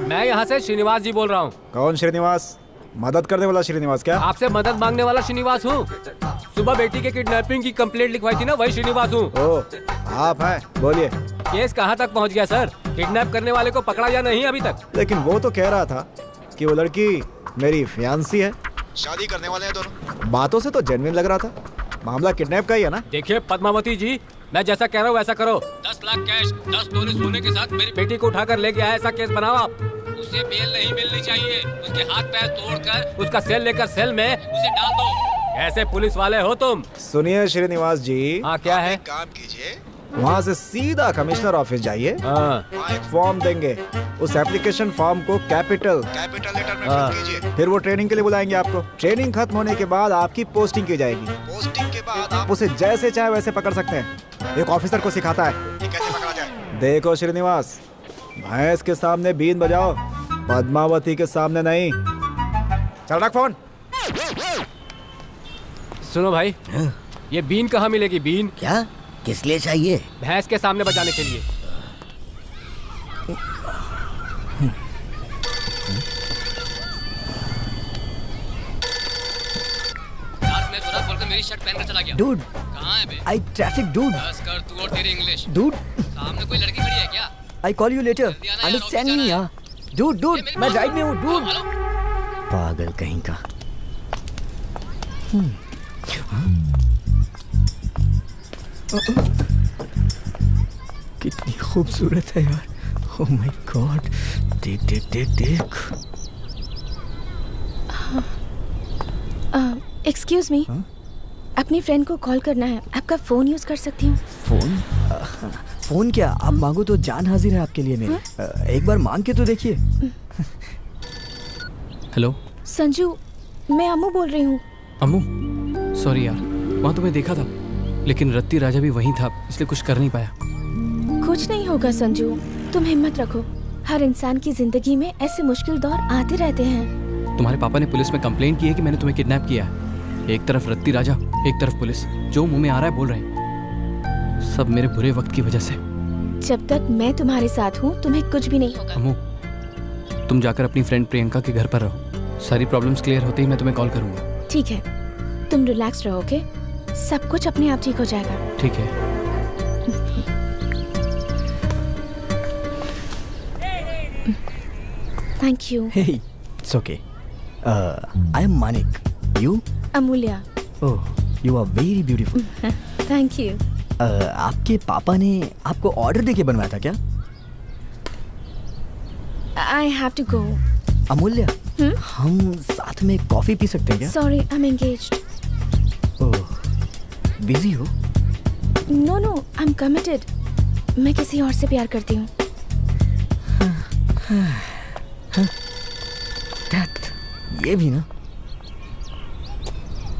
मैं यहाँ से श्रीनिवास जी बोल रहा हूँ। कौन श्रीनिवास? मदद करने वाला श्रीनिवास क्या? आपसे मदद मांगने वाला श्रीनिवास हूँ। सुबह बेटी के किडनैपिंग की कंप्लेंट लिखवाई थी ना, वही श्रीनिवास हूँ। ओ आप हैं, बोलिए। केस कहाँ तक पहुँच गया सर? किडनैप करने वाले को पकड़ा या नहीं अभी तक? लेकिन वो तो कह रहा था कि वो लड़की मेरी फियांसी है, शादी करने वाले हैं दोनों। बातों से तो जेन्युइन लग रहा था, मामला किडनैप का ही है ना? देखिए पद्मावती जी, मैं जैसा कह रहा हूँ वैसा करो। 10 लाख कैश, 10 तोले सोने के साथ मेरी बेटी को उठाकर ले गया, ऐसा केस बनाओ आप। उसे बेल नहीं मिलनी चाहिए, उसके हाथ पैर तोड़कर उसका सेल लेकर सेल में उसे डाल दो। ऐसे पुलिस वाले हो तुम? सुनिए श्रीनिवास जी, हाँ क्या है? काम कीजिए, वहाँ से सीधा कमिश्नर ऑफिस जाइए। हाँ वहाँ एक फॉर्म देंगे, उस एप्लीकेशन फॉर्म को कैपिटल लेटर में फिल कीजिए। फिर वो ट्रेनिंग के लिए बुलाएंगे आपको। ट्रेनिंग खत्म होने के बाद आपकी पोस्टिंग की जाएगी। पोस्टिंग के बाद आप उसे जैसे चाहे वैसे पकड़ सकते हैं। एक ऑफिसर को सिखाता है कि कैसे पकड़ा जाए। देखो श्रीनिवास, भैंस के सामने बीन बजाओ, पद्मावती के सामने नहीं। चल रख फोन। सुनो भाई, ये बीन कहाँ मिलेगी? बीन क्या? किस लिए चाहिए? भैंस के सामने बजाने के लिए। रात में सुना बोलकर मेरी शर्ट पहनकर चला गया। डूड, कहाँ है बे? आई ट्रैफिक डूड। बस कर तू और तेरी इंग्लिश। डूड, सामने कोई लड़की खड़ी है क्या? I call you later. जल्दी आना यार, अंडरस्टैंड ऑफिस मी जाना यार। डूड, डूड, मेरी मैं बात- राइड में हूँ डूड। हेलो, पागल कहीं का। कितनी खूबसूरत है यार। ओह माय गॉड, देख देख देख देख। एक्सक्यूज मी, अपनी फ्रेंड को कॉल करना है। आपका फोन यूज कर सकती हूँ? फोन? फोन क्या, आप मांगो तो जान हाजिर है आपके लिए मेरी। एक बार मांग के तो देखिए। हेलो संजू, मैं अम्मू बोल रही हूँ। अम्मू, सॉरी यार, वहाँ तुम्हें देखा था लेकिन रत्ती राजा भी वहीं था, इसलिए कुछ कर नहीं पाया। कुछ नहीं होगा संजू, तुम हिम्मत रखो। हर इंसान की जिंदगी में ऐसे मुश्किल दौर आते रहते हैं। तुम्हारे पापा ने पुलिस में कंप्लेंट की है कि मैंने तुम्हें किडनैप किया है। एक तरफ रत्ती राजा, एक तरफ पुलिस, जो मुंह में आ रहा है बोल रहे हैं। सब मेरे बुरे वक्त की वजह से। जब तक मैं तुम्हारे साथ हूँ तुम्हें कुछ भी नहीं होगा। अम्मू, तुम जाकर अपनी फ्रेंड प्रियंका के घर पर रहो। सारी प्रॉब्लम्स क्लियर होते ही मैं तुम्हें कॉल करूंगा। ठीक है, तुम रिलैक्स रहो, ओके? सब कुछ अपने आप ठीक हो जाएगा। ठीक है। Thank you. Hey, it's okay. I am Manik. You? Amulya. Oh, you are very beautiful. Thank you. आपके पापा ने आपको ऑर्डर देके बनवाया था क्या? I have to go. Amulya, हम साथ में कॉफी पी सकते हैं क्या? Sorry, I am engaged. Oh, busy हो? No no, I am committed. मैं किसी और से प्यार करती हूँ। That, ये भी ना।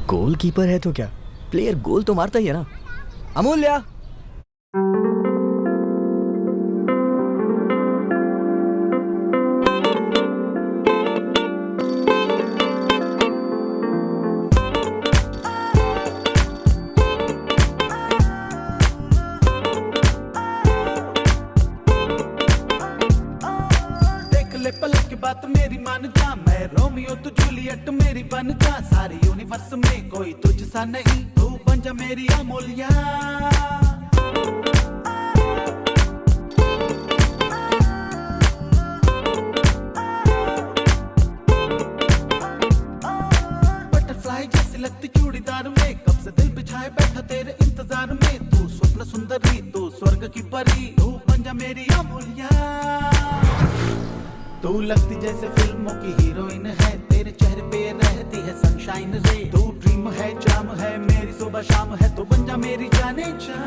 गोलकीपर है तो क्या, प्लेयर गोल तो मारता ही है ना। अमूल्या, पलक की बात मेरी मान जा, मैं रोमियो तू जूलियट मेरी बन जा। सारे यूनिवर्स में कोई तुझसा नहीं, तू बन जा मेरी अमूल्या। बटरफ्लाई जैसी लगती चूड़ीदार में, कब से दिल बिछाए बैठा तेरे इंतजार में। तू स्वप्न सुंदरी, तू स्वर्ग की परी, तू बन जा मेरी अमूल्या। तू लगती जैसे फिल्मों की हीरोइन है, तेरे चेहरे पे रहती है सनशाइन रे। तू ड्रीम है, जाम है, मेरी सुबह शाम है, तू बन जा मेरी जाने जा।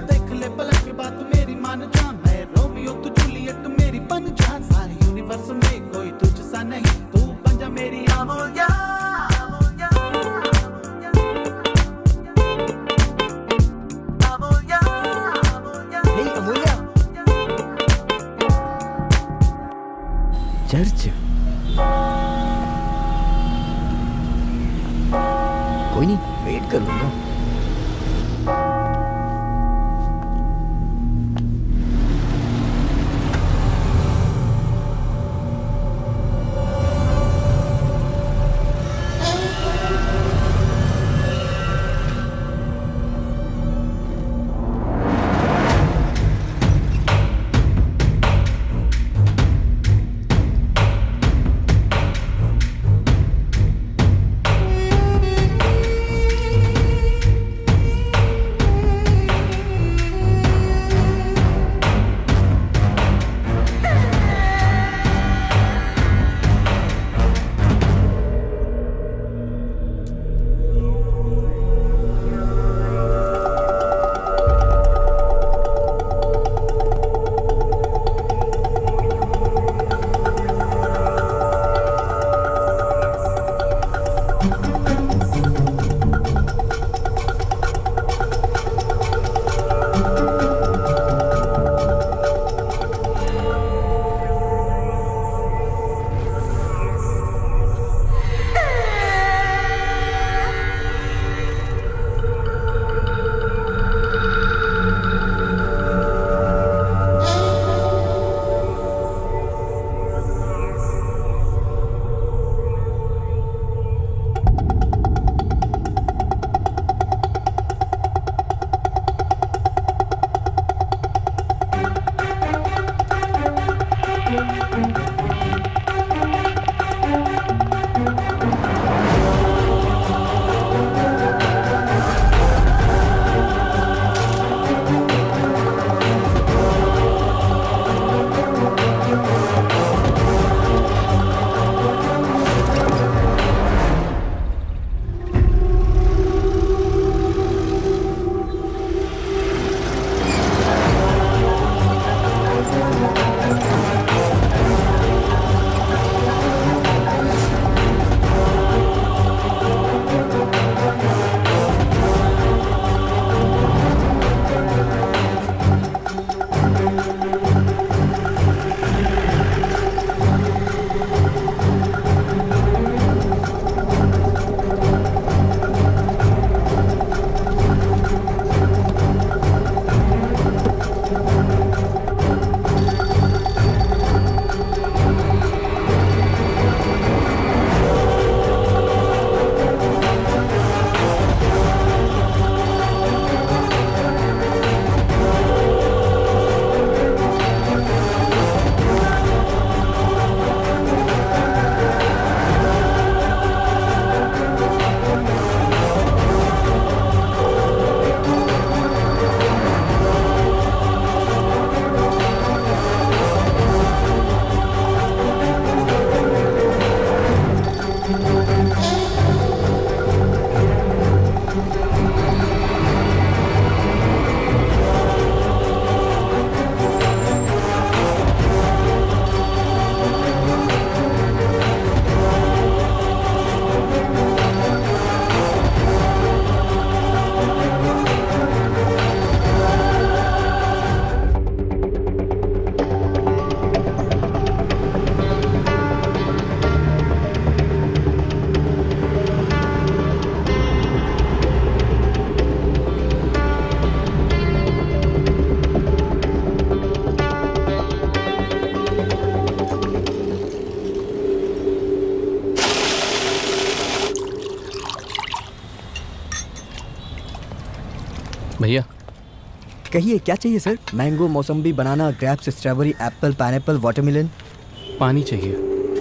देख ले पलक की बात मेरी मान जा, मैं रोमियो तू जूलियट मेरी बन जा। सारे यूनिवर्स में कोई तुझसा नहीं, तू बन जा मेरी अमूल्या। चर्च? कोई नहीं, वेट कर लूंगा। कहिए क्या चाहिए sir? Mango, mosambi, banana, grapes, strawberry, apple, pineapple, watermelon. पानी चाहिए।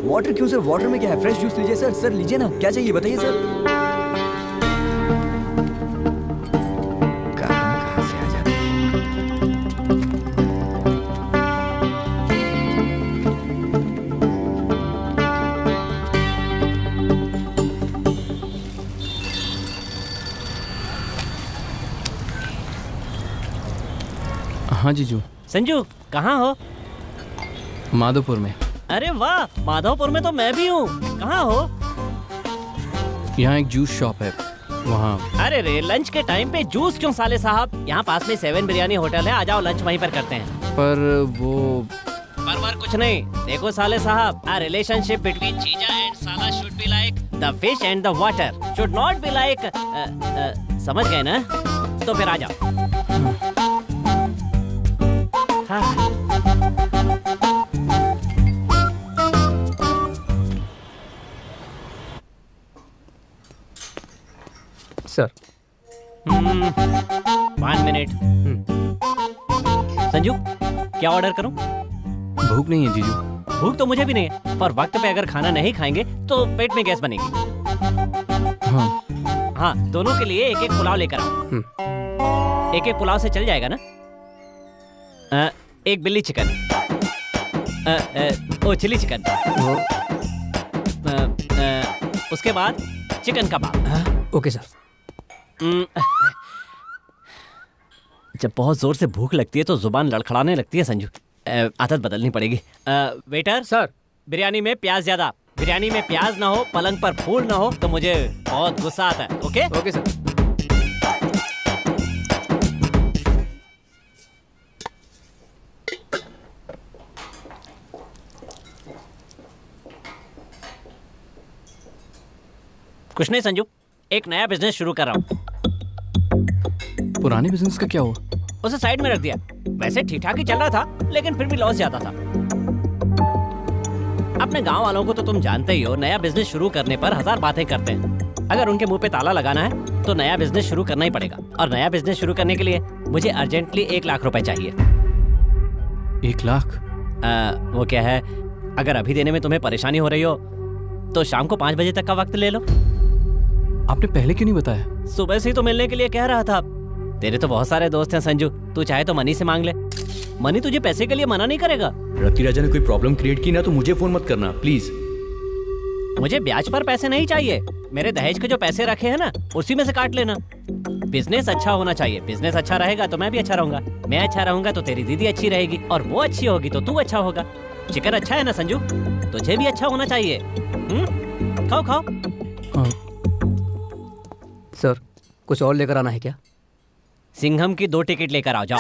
वाटर क्यों सर? वाटर में क्या है? फ्रेश जूस लीजिए सर। सर लीजिए ना, क्या चाहिए बताइए सर। कहाँ से आ जाते हैं? हाँ जीजू। संजू कहाँ हो? माधोपुर में। अरे वाह, माधवपुर में तो मैं भी हूँ। कहाँ हो? यहाँ एक जूस शॉप है, वहाँ। अरे रे, लंच के टाइम पे जूस क्यों साले साहब? यहाँ पास में 7 बिरयानी होटल है, आ जाओ लंच वहीं पर करते हैं। पर वो पर कुछ नहीं। देखो साले साहब, a relationship between जीजा and साला should be like the fish and the water, should not be like समझ गए ना? तो फिर आ जाओ। हाँ। Sir 1 minute. संजू क्या ऑर्डर करूं? भूख नहीं है जीजू। भूख तो मुझे भी नहीं है, पर वक्त पे अगर खाना नहीं खाएंगे तो पेट में गैस बनेगी। हाँ। हाँ, दोनों के लिए एक एक पुलाव लेकर आओ। एक एक पुलाव से चल जाएगा ना? एक बिल्ली चिकन, ओ चिली चिकन, उसके बाद चिकन कबाब। Okay sir. जब बहुत जोर से भूख लगती है तो जुबान लड़खड़ाने लगती है संजू। आदत बदलनी पड़ेगी। वेटर सर, बिरयानी में प्याज ज्यादा। बिरयानी में प्याज ना हो, पलंग पर फूल ना हो तो मुझे बहुत गुस्सा आता है। Okay okay sir. कुछ नहीं संजू, एक नया बिजनेस शुरू कर रहा हूँ। पुराने बिजनेस का क्या हुआ? उसे साइड में रख दिया। वैसे ठीक ठाक ही चल रहा था, लेकिन फिर भी लॉस ज्यादा था। अपने गांव वालों को तो तुम जानते ही हो, नया बिजनेस शुरू करने पर 1000 बातें करते हैं। अगर उनके मुंह पे ताला लगाना है तो नया बिजनेस शुरू करना ही पड़ेगा। और नया बिजनेस शुरू करने के लिए मुझे अर्जेंटली 1 लाख रुपए चाहिए। 1 लाख? वो क्या है, अगर अभी देने में तुम्हें परेशानी हो रही हो तो शाम को 5 बजे तक का वक्त ले लो। आपने पहले क्यों नहीं बताया? सुबह से ही तो मिलने के लिए कह रहा था। तेरे तो बहुत सारे दोस्त हैं संजू, तू चाहे तो मनी से मांग ले। मनी तुझे पैसे के लिए मना नहीं करेगा। रति राजा ने कोई प्रॉब्लम क्रिएट की ना तो मुझे फोन मत करना प्लीज। मुझे ब्याज पर पैसे नहीं चाहिए। मेरे दहेज के जो पैसे रखे हैं ना, उसी में से काट लेना। बिजनेस अच्छा होना चाहिए। बिजनेस अच्छा रहेगा तो मैं भी अच्छा रहूंगा। मैं अच्छा रहूंगा तो तेरी दीदी अच्छी रहेगी, और वो अच्छी होगी तो तू अच्छा होगा। चिकन अच्छा है ना संजू? तुझे भी अच्छा होना चाहिए। खाओ खाओ। सर कुछ और लेकर आना है क्या? सिंघम की 2 टिकट लेकर आओ, जाओ।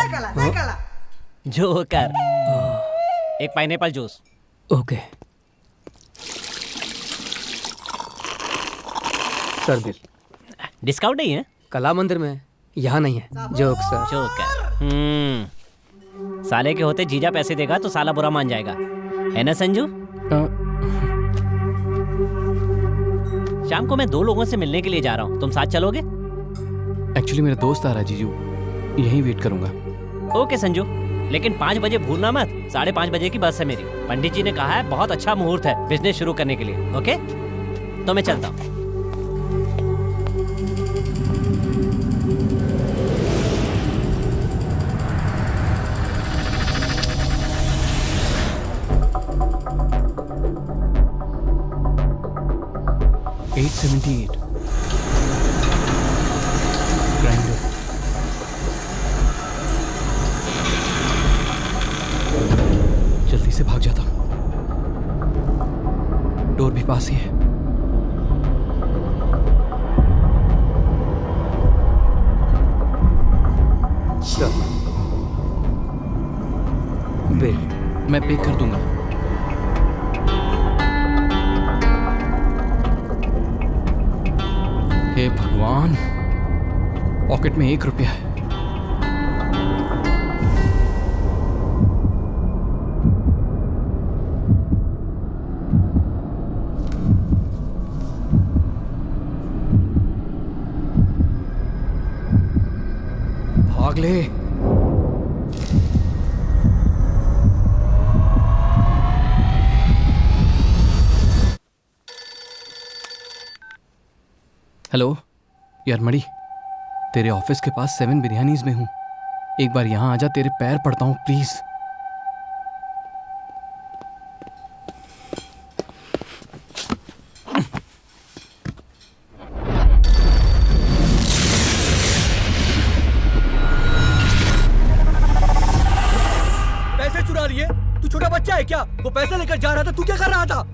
जोकर। एक pineapple juice. Okay sir. Bill discount नहीं है? कला मंदिर में, यहाँ नहीं है। Joke sir. जोकर। साले के होते जीजा पैसे देगा तो साला बुरा मान जाएगा, है ना संजू? शाम को मैं 2 लोगों से मिलने के लिए जा रहा हूँ, तुम साथ चलोगे? एक्चुअली मेरा दोस्त आ रहा है जीजू, यहीं वेट करूंगा। ओके संजू, लेकिन 5 बजे भूलना मत। 5:30 बजे की बस है मेरी। पंडित जी ने कहा है बहुत अच्छा मुहूर्त है बिजनेस शुरू करने के लिए। ओके, तो मैं चलता हूँ। ग्राइंडर। जल्दी से भाग जाता हूँ, डोर भी पास ही है। बिल मैं पे कर दूंगा। हे भगवान, पॉकेट में 1 रुपया है। भाग ले। हेलो यार मणि, तेरे ऑफिस के पास 7 बिरयानीज में हूँ, एक बार यहाँ आजा, तेरे पैर पड़ता हूँ प्लीज। पैसे चुरा लिए? तू छोटा बच्चा है क्या? वो पैसे लेकर जा रहा था, तू क्या कर रहा था?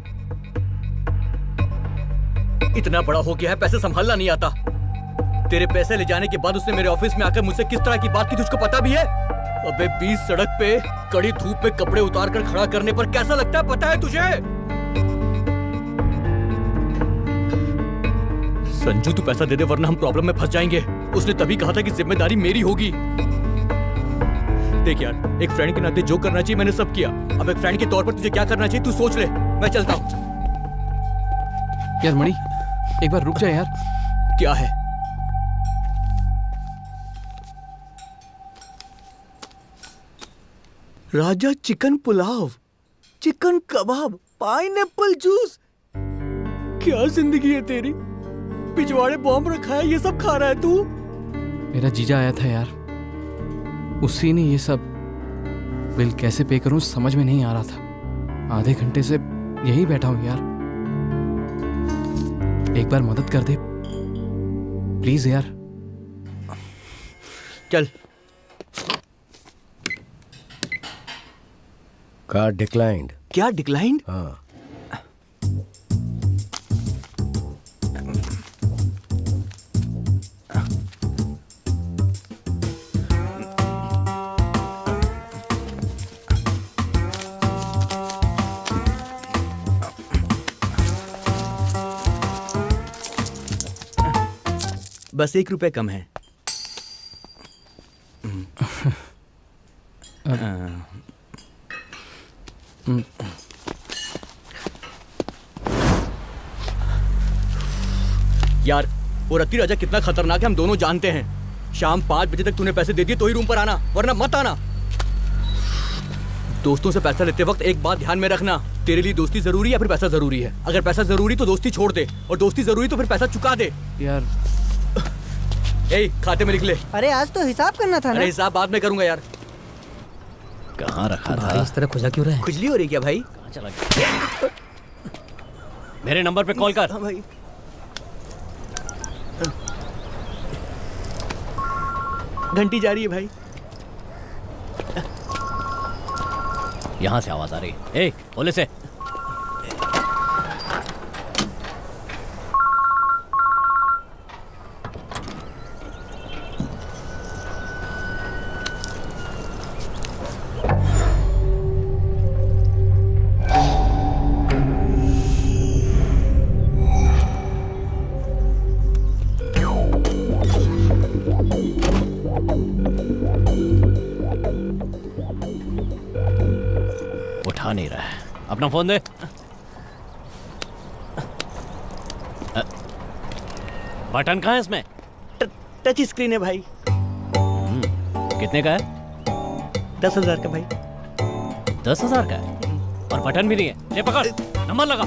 इतना बड़ा हो गया है, पैसे संभालना नहीं आता। तेरे पैसे ले जाने के बाद उसने मेरे ऑफिस में आकर मुझसे किस तरह की बात की, तुझको पता भी है? अबे 20 सड़क पे कड़ी धूप में कपड़े उतार कर खड़ा करने पर कैसा लगता है, पता है तुझे? संजू तू पैसा दे दे वरना हम प्रॉब्लम में फंस जाएंगे। उसने तभी कहा था कि जिम्मेदारी मेरी होगी। देख यार, एक फ्रेंड के नाते जो करना चाहिए मैंने सब किया। अब एक फ्रेंड के तौर पर तुझे क्या करना चाहिए तू सोच ले। मैं चलता हूँ। यार मणि, एक बार रुक जा यार। क्या है? राजा चिकन पुलाव, चिकन कबाब, पाइनएप्पल जूस। क्या जिंदगी है तेरी? पिछवाड़े बॉम्ब रखा है, ये सब खा रहा है तू? मेरा जीजा आया था यार, उसी ने ये सब। बिल कैसे पे करूं समझ में नहीं आ रहा था। आधे घंटे से यही बैठा हूं यार, एक बार मदद कर दे प्लीज यार। चल। Card declined. क्या डिक्लाइंड? हाँ। बस 1 रुपए कम है। यार वो रत्ती राजा कितना खतरनाक है हम दोनों जानते हैं। शाम 5 बजे तक तूने पैसे दे दिए तो ही रूम पर आना, वरना मत आना। दोस्तों से पैसा लेते वक्त एक बात ध्यान में रखना, तेरे लिए दोस्ती जरूरी है या फिर पैसा जरूरी है? अगर पैसा जरूरी तो दोस्ती छोड़ दे, और दोस्ती जरूरी तो फिर पैसा चुका दे। यार ए, खाते में लिख ले। अरे आज तो हिसाब करना था ना। अरे हिसाब बाद में करूंगा यार। कहाँ रखा था? इस तरह खुजा क्यों रहा है? खुजली हो रही क्या भाई? कहाँ चला गया? मेरे नंबर पे कॉल कर। हाँ भाई। घंटी जा रही है भाई। यहाँ से आवाज आ रही है। ए, बोले से। उठा नहीं रहा है, अपना फोन दे। बटन कहाँ है इसमें? टच स्क्रीन है भाई। कितने का है? 10,000 का भाई। 10,000 का है और बटन भी नहीं है। ले पकड़, नंबर लगा।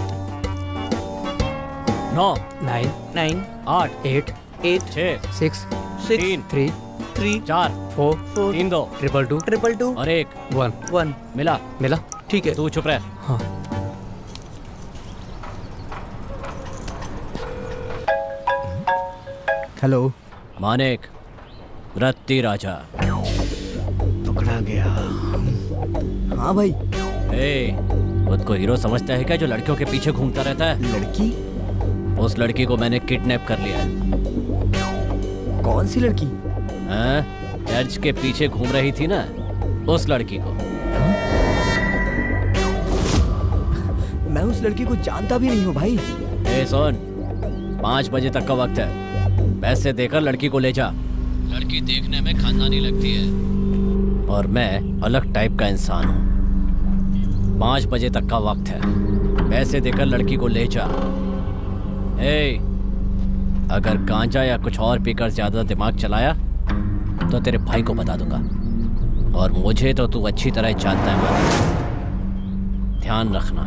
9 9 9 8 8 8 6 6 3 3 3 4 4 3 2 2 2 और 1 1 मिला। मिला। ठीक है। तू चुप रह। हाँ। हेलो। मानिक, रत्ती राजा। पकड़ा गया। हाँ भाई। ए, खुद को हीरो समझता है क्या जो लड़कियों के पीछे घूमता रहता है? लड़की? उस लड़की को मैंने किडनैप कर लिया है। कौन सी लड़की? चर्च के पीछे घूम रही थी ना, उस लड़की को। मैं उस लड़की को जानता भी नहीं हूँ भाई। ए सुन, 5 बजे तक का वक्त है। पैसे देकर लड़की को ले जा। लड़की देखने में खानदानी लगती है और मैं अलग टाइप का इंसान हूँ। 5 बजे तक का वक्त है, पैसे देकर लड़की को ले जा। ए, अगर गांजा या कुछ और पीकर ज्यादा दिमाग चलाया तो तेरे भाई को बता दूंगा, और मुझे तो तू अच्छी तरह जानता है मानिक। ध्यान रखना।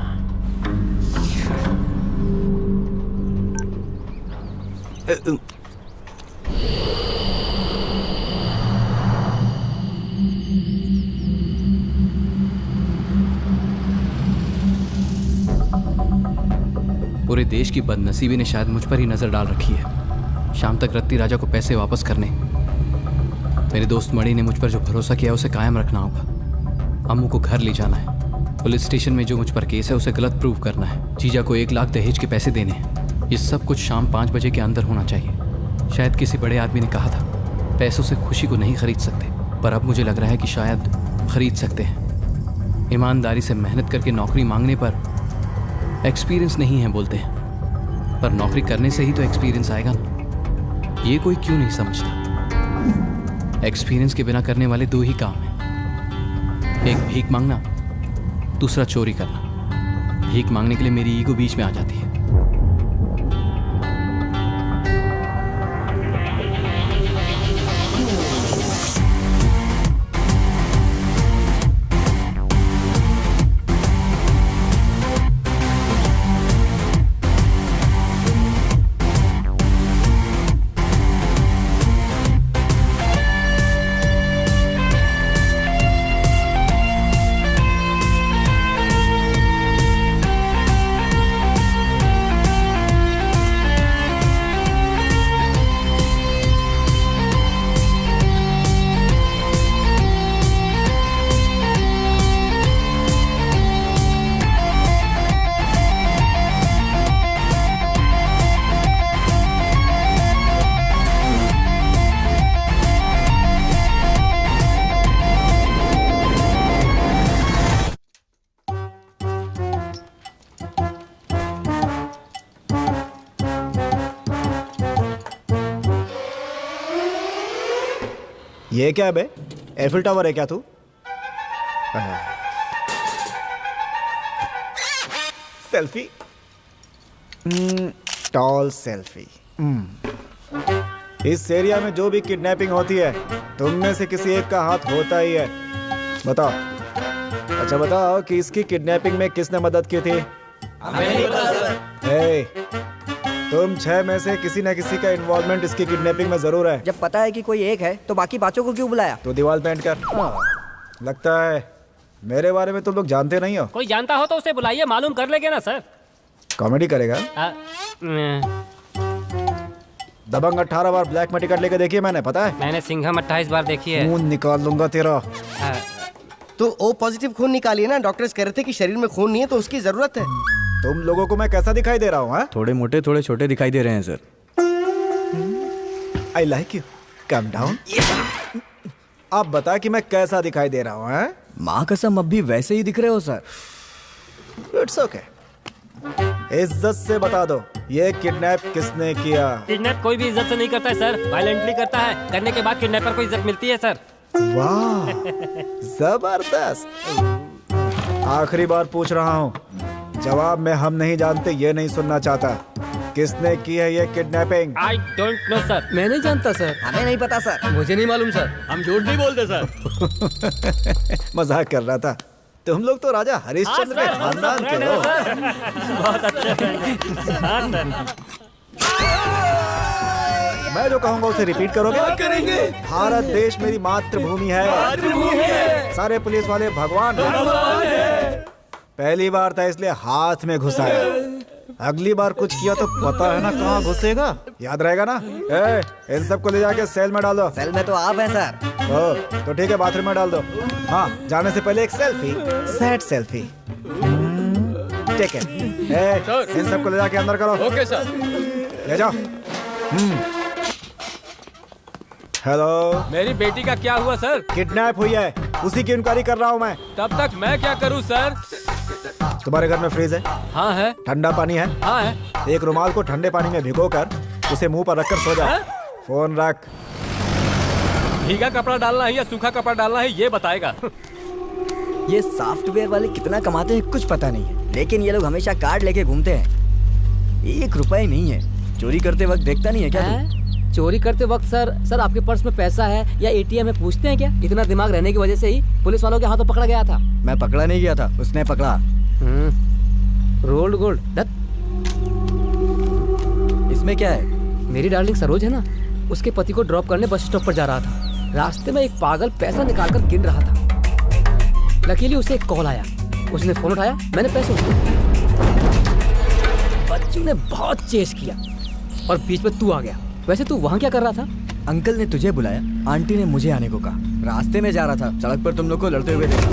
पूरे देश की बदनसीबी ने शायद मुझ पर ही नजर डाल रखी है। शाम तक रत्ती राजा को पैसे वापस करने, मेरे दोस्त मणि ने मुझ पर जो भरोसा किया उसे कायम रखना होगा। अम्मू को घर ले जाना है, पुलिस स्टेशन में जो मुझ पर केस है उसे गलत प्रूव करना है, जीजा को 1 लाख दहेज के पैसे देने हैं। ये सब कुछ शाम 5 बजे के अंदर होना चाहिए। शायद किसी बड़े आदमी ने कहा था पैसों से खुशी को नहीं खरीद सकते, पर अब मुझे लग रहा है कि शायद खरीद सकते हैं। ईमानदारी से मेहनत करके नौकरी मांगने पर एक्सपीरियंस नहीं है बोलते हैं, पर नौकरी करने से ही तो एक्सपीरियंस आएगा ना। ये कोई क्यों नहीं समझता। एक्सपीरियंस के बिना करने वाले 2 ही काम हैं, एक भीख मांगना, दूसरा चोरी करना। भीख मांगने के लिए मेरी ईगो बीच में आ जाती है। ये क्या है बे? एफिल टावर है क्या तू? Selfie, tall selfie. इस एरिया में जो भी किडनैपिंग होती है तुम में से किसी एक का हाथ होता ही है। बताओ, अच्छा बताओ कि इसकी किडनैपिंग में किसने मदद की थी? ए, तुम 6 में से किसी न किसी का इन्वॉल्वमेंट इसकी किडनैपिंग में जरूर है। जब पता है कि कोई एक है तो बाकी पांचों को क्यों बुलाया? तो दीवार पेंट कर। लगता है मेरे बारे में तुम लोग जानते नहीं हो। कोई जानता हो तो उसे बुलाइए, मालूम कर लेंगे ना सर। कॉमेडी करेगा? दबंग 18 बार ब्लैक में टिकट लेके देखी है मैंने, पता है? मैंने सिंघम 28 बार देखी है। खून निकाल लूंगा तेरा। तो ओ पॉजिटिव खून निकालिए ना, डॉक्टर्स कह रहे थे कि शरीर में खून नहीं है तो उसकी जरूरत है। तुम लोगों को मैं कैसा दिखाई दे रहा हूँ? थोड़े मोटे थोड़े छोटे दिखाई दे रहे हैं sir. I like you, come down. आप बता कि मैं कैसा दिखाई दे रहा हूँ? माँ कसम अब भी वैसे ही दिख रहे हो सर। It's okay. इज्जत से बता दो, ये किडनैप किसने किया? किडनैप कोई भी इज्जत से नहीं करता है सर, वायलेंटली करता है। करने के बाद किडनैपर को इज्जत मिलती है सर। वाह, जबरदस्त। आखिरी बार पूछ रहा हूँ, जवाब में हम नहीं जानते ये नहीं सुनना चाहता। किसने की है ये kidnapping? I don't know sir. मैं नहीं जानता सर। हमें नहीं पता सर। मुझे नहीं मालूम सर। हम झूठ नहीं बोलते सर। मजाक कर रहा था। तुम लोग तो राजा हरिश्चंद्र के खानदान के हो। बहुत अच्छा। मैं जो कहूँगा उसे रिपीट करोगे? करेंगे। भारत देश मेरी मातृभूमि है। सारे पुलिस वाले भगवान हैं। पहली बार था इसलिए हाथ में घुसाया, अगली बार कुछ किया तो पता है ना कहाँ घुसेगा। याद रहेगा ना? इन सबको ले जाके सेल में डाल दो। सेल में तो आप हैं सर। तो ठीक है, बाथरूम में डाल दो। हाँ, जाने से पहले एक सेल्फी, सैड सेल्फी। ठीक है। इन सबको ले जाके अंदर करो। Okay sir. ले जाओ। हेलो, मेरी बेटी का क्या हुआ सर? किडनैप हुई है, उसी की इंक्वायरी कर रहा हूँ मैं। तब तक मैं क्या करूं सर? तुम्हारे घर में फ्रीज है? हाँ है। ठंडा पानी है? हाँ है। एक रुमाल को ठंडे पानी में भिगोकर उसे मुंह पर रखकर सो जा। फोन रख। भीगा कपड़ा डालना है या सूखा कपड़ा डालना है ये बताएगा। ये सॉफ्टवेयर वाले कितना कमाते हैं कुछ पता नहीं है, लेकिन ये लोग हमेशा कार्ड लेके घूमते हैं। 1 रुपया नहीं है। चोरी करते वक्त देखता नहीं है क्या तू? चोरी करते वक्त सर आपके पर्स में पैसा है या एटीएम में पूछते हैं क्या? इतना दिमाग रहने की वजह से ही पुलिस वालों के हाथों पकड़ा गया था। मैं पकड़ा नहीं गया था, उसने पकड़ा। Rolled gold. इसमें क्या है? मेरी डार्लिंग सरोज है ना, उसके पति को ड्रॉप करने बस स्टॉप पर जा रहा था। रास्ते में एक पागल पैसा निकालकर गिन रहा था। लकीली उसे एक कॉल आया, उसने फोन उठाया, मैंने पैसे उठाए। बच्चू ने बहुत चेस किया और बीच में तू आ गया। वैसे तू वहाँ क्या कर रहा था? अंकल ने तुझे बुलाया, आंटी ने मुझे आने को कहा। रास्ते में जा रहा था, सड़क पर तुम लोग को लड़ते हुए देखा।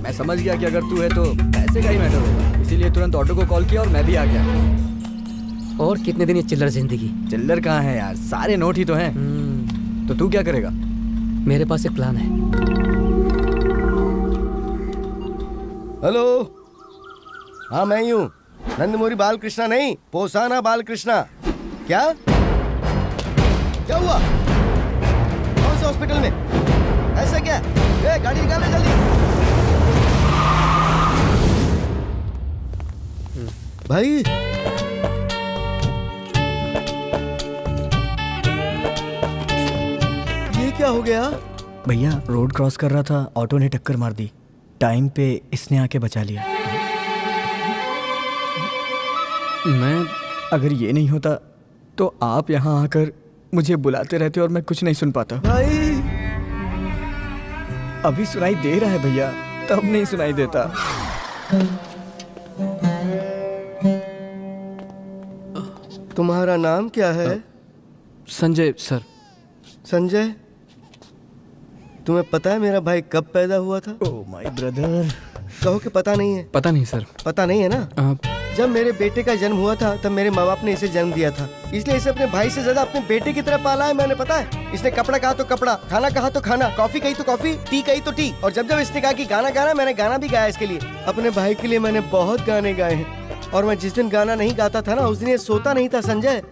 मैं समझ गया कि अगर तू है तो पैसे का ही मैटर होगा, इसीलिए तुरंत ऑटो को कॉल किया और मैं भी आ गया। और कितने दिन ये चिल्लर जिंदगी? चिल्लर कहाँ है यार, सारे नोट ही तो हैं। तो तू क्या करेगा? मेरे पास एक प्लान है। हेलो, हाँ मैं ही हूँ, नंदमुरी बालकृष्णा नहीं, पोसाना बालकृष्णा। क्या हुआ? कौन से हॉस्पिटल में? ऐसा क्या? ए, गाड़ी निकाल ले जल्दी। भाई ये क्या हो गया? भैया रोड क्रॉस कर रहा था, ऑटो ने टक्कर मार दी। टाइम पे इसने आके बचा लिया। मैं अगर ये नहीं होता तो आप यहाँ आकर मुझे बुलाते रहते और मैं कुछ नहीं सुन पाता। भाई अभी सुनाई दे रहा है भैया, तब नहीं सुनाई देता। तुम्हारा नाम क्या है? संजय सर। संजय, तुम्हें पता है मेरा भाई कब पैदा हुआ था? Oh my brother. कहो कि पता नहीं है। पता नहीं सर। पता नहीं है ना? जब मेरे बेटे का जन्म हुआ था तब मेरे माँ बाप ने इसे जन्म दिया था, इसलिए इसे अपने भाई से ज्यादा अपने बेटे की तरह पाला है मैंने। पता है, इसने कपड़ा कहा तो कपड़ा, खाना कहा तो खाना, कॉफी कही तो कॉफी, टी कही तो टी। और जब जब इसने कहा कि गाना गाना, मैंने गाना भी गाया इसके लिए। अपने भाई के लिए मैंने बहुत गाने गाए हैं, और मैं जिस दिन गाना नहीं गाता था ना, उस दिन ये सोता नहीं था। संजय,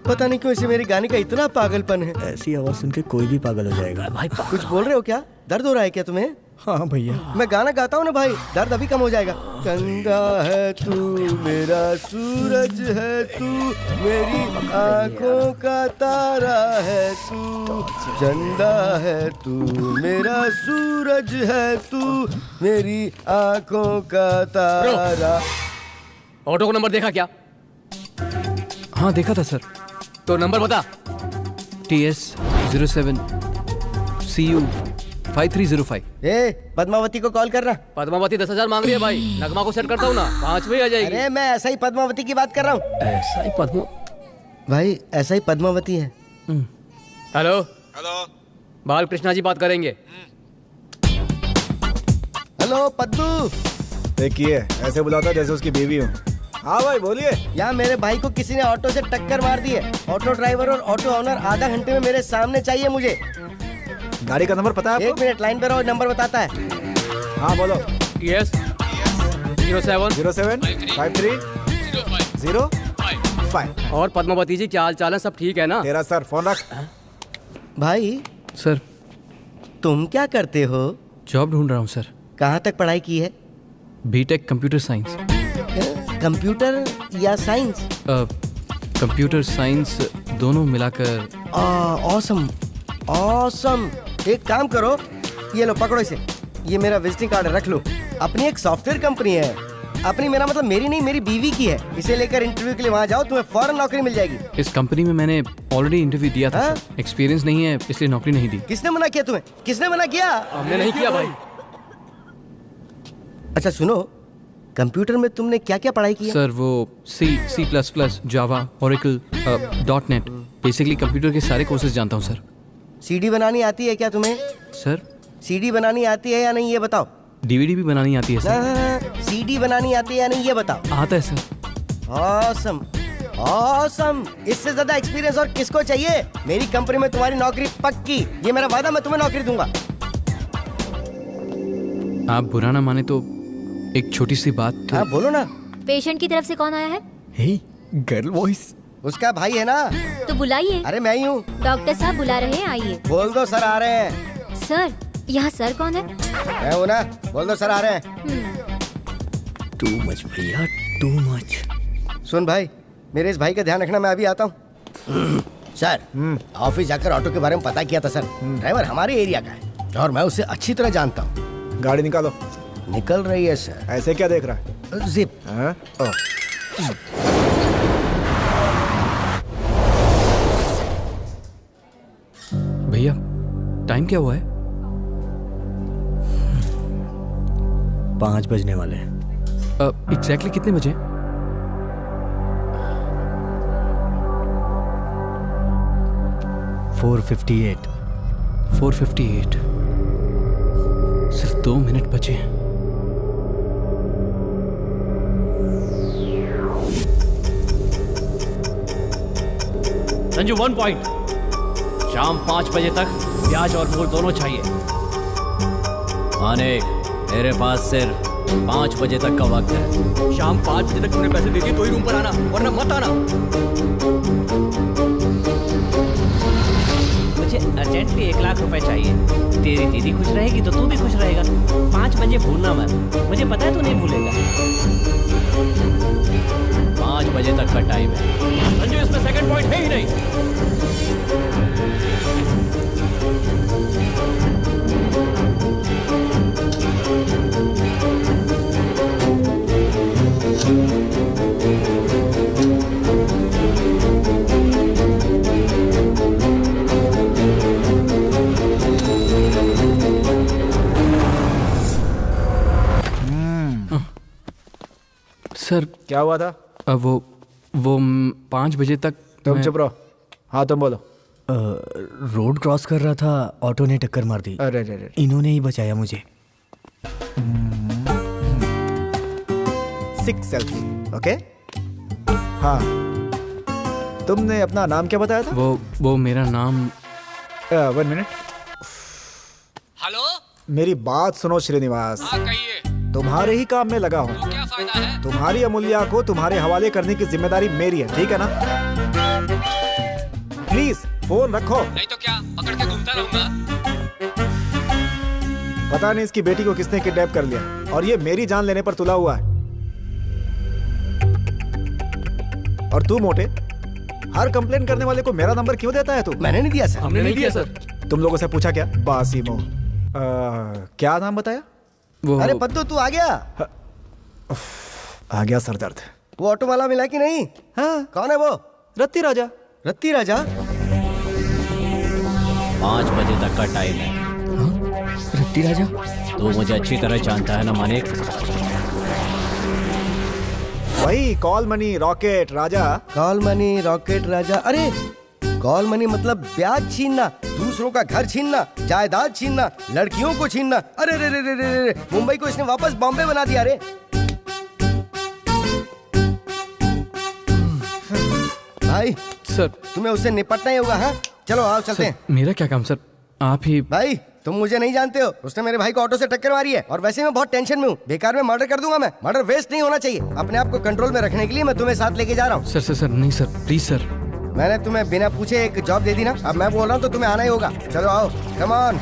पता नहीं क्यों इसे मेरे गाने का इतना पागलपन है। ऐसी आवाज सुन के कोई भी पागल हो जाएगा। भाई कुछ बोल रहे हो क्या? दर्द हो रहा है क्या तुम्हें? हाँ भैया, मैं गाना गाता हूँ ना भाई, दर्द अभी कम हो जाएगा। चंदा है तू, मेरा सूरज है तू, मेरी आंखों का तारा है तू। चंदा है तू, मेरा सूरज है तू, मेरी आंखों का तारा। ऑटो का नंबर देखा क्या? हाँ देखा था सर। तो नंबर बता। TS07 CU 5305। पद्मावती को कॉल करना। पद्मावती 10,000 मांग रही है भाई। नगमा को सेट करता हूँ ना, 5 में ही आ जाएगी। अरे मैं ऐसा ही पद्मावती की बात कर रहा हूँ। ऐसा ही पद्मा भाई ऐसा ही पद्मावती है। हेलो बालकृष्णा जी बात करेंगे। हेलो पद्दू। देखिए ऐसे बुलाता जैसे उसकी बीवी हूँ। हाँ भाई बोलिए। यहाँ मेरे भाई को किसी ने ऑटो से टक्कर मार दी है। ऑटो ड्राइवर और ऑटो ओनर आधा घंटे में मेरे सामने चाहिए मुझे। गाड़ी का नंबर पता है आपको? 1 मिनट लाइन पे रहो, नंबर बताता है। हाँ बोलो। TS 07 5305। और पद्मावती जी क्या हाल चाल है? सब ठीक है ना? तेरा सर फोन रख। भाई सर तुम क्या करते हो? जॉब ढूंढ रहा हूँ सर। कहाँ तक पढ़ाई की है? BTech computer science. कंप्यूटर या साइंस? कंप्यूटर साइंस दोनों मिलाकर। Awesome awesome. एक काम करो, ये लो पकड़ो इसे, ये मेरा विजिटिंग कार्ड है, रख लो। अपनी एक सॉफ्टवेयर कंपनी है, अपनी, मेरा मतलब मेरी नहीं, मेरी बीवी की है। इसे लेकर इंटरव्यू के लिए वहाँ जाओ, तुम्हें फौरन नौकरी मिल जाएगी। इस कंपनी में मैंने ऑलरेडी इंटरव्यू दिया था सर। एक्सपीरियंस नहीं है इसलिए नौकरी नहीं दी। किसने मना किया तुम्हें? किसने मना किया? हमने नहीं किया भाई। अच्छा सुनो, कंप्यूटर में तुमने क्या क्या पढ़ाई की है? सर वो C++, जावा, ओरेकल, .NET, बेसिकली कंप्यूटर के सारे कोर्सेज जानता हूँ सर। सीडी बनानी आती है क्या तुम्हें? सर सीडी बनानी आती है या नहीं ये बताओ। DVD भी बनानी आती है सर। सीडी बनानी आती है या नहीं ये बताओ। आता है सर। Awesome awesome. इससे ज्यादा एक्सपीरियंस और किसको चाहिए? मेरी कंपनी में तुम्हारी नौकरी पक्की, ये मेरा वादा, मैं तुम्हें नौकरी दूंगा। आप बुरा ना माने तो एक छोटी सी बात। हाँ बोलो ना। पेशेंट की तरफ से कौन आया है? हे गर्ल वॉइस। उसका भाई है ना। तो बुलाइए। अरे मैं ही हूँ। डॉक्टर साहब बुला रहे हैं, आइए। बोल दो सर आ रहे हैं। सर यहाँ सर कौन है? मैं हूँ ना, बोल दो सर आ रहे हैं। टू मच भैया, टू मच। सुन भाई, मेरे इस भाई का ध्यान रखना, मैं अभी आता हूँ। सर ऑफिस जाकर ऑटो के बारे में पता किया था सर। ड्राइवर हमारे एरिया का है और मैं उसे अच्छी तरह जानता हूँ। गाड़ी निकालो। निकल रही है सर। ऐसे क्या देख रहा है? जिप। टाइम क्या हुआ है? 5 बजने वाले हैं। एग्जैक्टली कितने बजे? $4:58। 4:58। सिर्फ 2 मिनट बचे हैं। संजू 1 पॉइंट। शाम 5 बजे तक ब्याज और मूल दोनों चाहिए। अनेक, मेरे पास सिर्फ 5 बजे तक का वक्त है। शाम 5 बजे तक तुमने पैसे दे दिए तो ही रूम पर आना, वरना मत आना। मुझे अर्जेंटली 1 लाख रुपए चाहिए। तेरी दीदी खुश रहेगी तो तू भी खुश रहेगा। 5 बजे भूलना मत, मुझे पता है तू नहीं भूलेगा। 5 बजे तक का टाइम है। संजू इसमें सेकंड पॉइंट है ही नहीं। सर क्या हुआ था? वो 5 बजे तक तुम चुप रहो। हाँ तुम बोलो। रोड क्रॉस कर रहा था, ऑटो ने टक्कर मार दी। अरे अरे अरे। इन्होंने ही बचाया मुझे। 6 सेल्फी। ओके। हाँ, तुमने अपना नाम क्या बताया था? वो मेरा नाम 1 मिनट। हेलो, मेरी बात सुनो श्रीनिवास। हाँ कहिए। तुम्हारे ही काम में लगा हूँ। तो क्या फायदा है? तुम्हारी अमूल्या को तुम्हारे हवाले करने की जिम्मेदारी मेरी है, ठीक है ना? प्लीज फोन रखो। नहीं तो क्या पकड़ के घूमता रहूंगा? पता नहीं इसकी बेटी को किसने किडनैप कर लिया और ये मेरी जान लेने पर तुला हुआ है। और तू मोटे, हर कंप्लेन करने वाले को मेरा नंबर क्यों देता है तू? मैंने नहीं दिया सर। हमने नहीं दिया सर। तुम लोगों से पूछा क्या? बासीमो। क्या नाम बताया? अरे पद्दू तू आ गया? आ गया सर दर्द। वो ऑटो वाला मिला कि नहीं? हाँ। कौन है वो? रत्ती राजा। रत्ती राजा? 5 बजे तक का टाइम है। रत्ती राजा? तू मुझे अच्छी तरह जानता है ना मानिक? वही कॉल मनी रॉकेट राजा। कॉल मनी रॉकेट राजा? अरे कॉल मनी मतलब ब्याज छीनना, दूसरों का घर छीनना, जायदाद छीनना, लड़कियों को छीनना। अरे रे रे रे रे रे, मुंबई को इसने वापस बॉम्बे बना दिया रे। भाई सर तुम्हें उससे निपटना ही होगा। हाँ चलो आओ चलते हैं। मेरा क्या काम सर? आप ही। भाई तुम मुझे नहीं जानते हो, उसने मेरे भाई को ऑटो से टक्कर मारी है और वैसे मैं बहुत टेंशन में हूँ। बेकार में मर्डर कर दूंगा मैं। मर्डर वेस्ट नहीं होना चाहिए। अपने आप को कंट्रोल में रखने के लिए मैं तुम्हें साथ लेके जा रहा हूँ। सर सर सर नहीं सर, प्लीज सर। मैंने तुम्हें बिना पूछे एक जॉब दे दी ना, अब मैं बोल रहा हूँ तो तुम्हें आना ही होगा। चलो आओ, कम ऑन।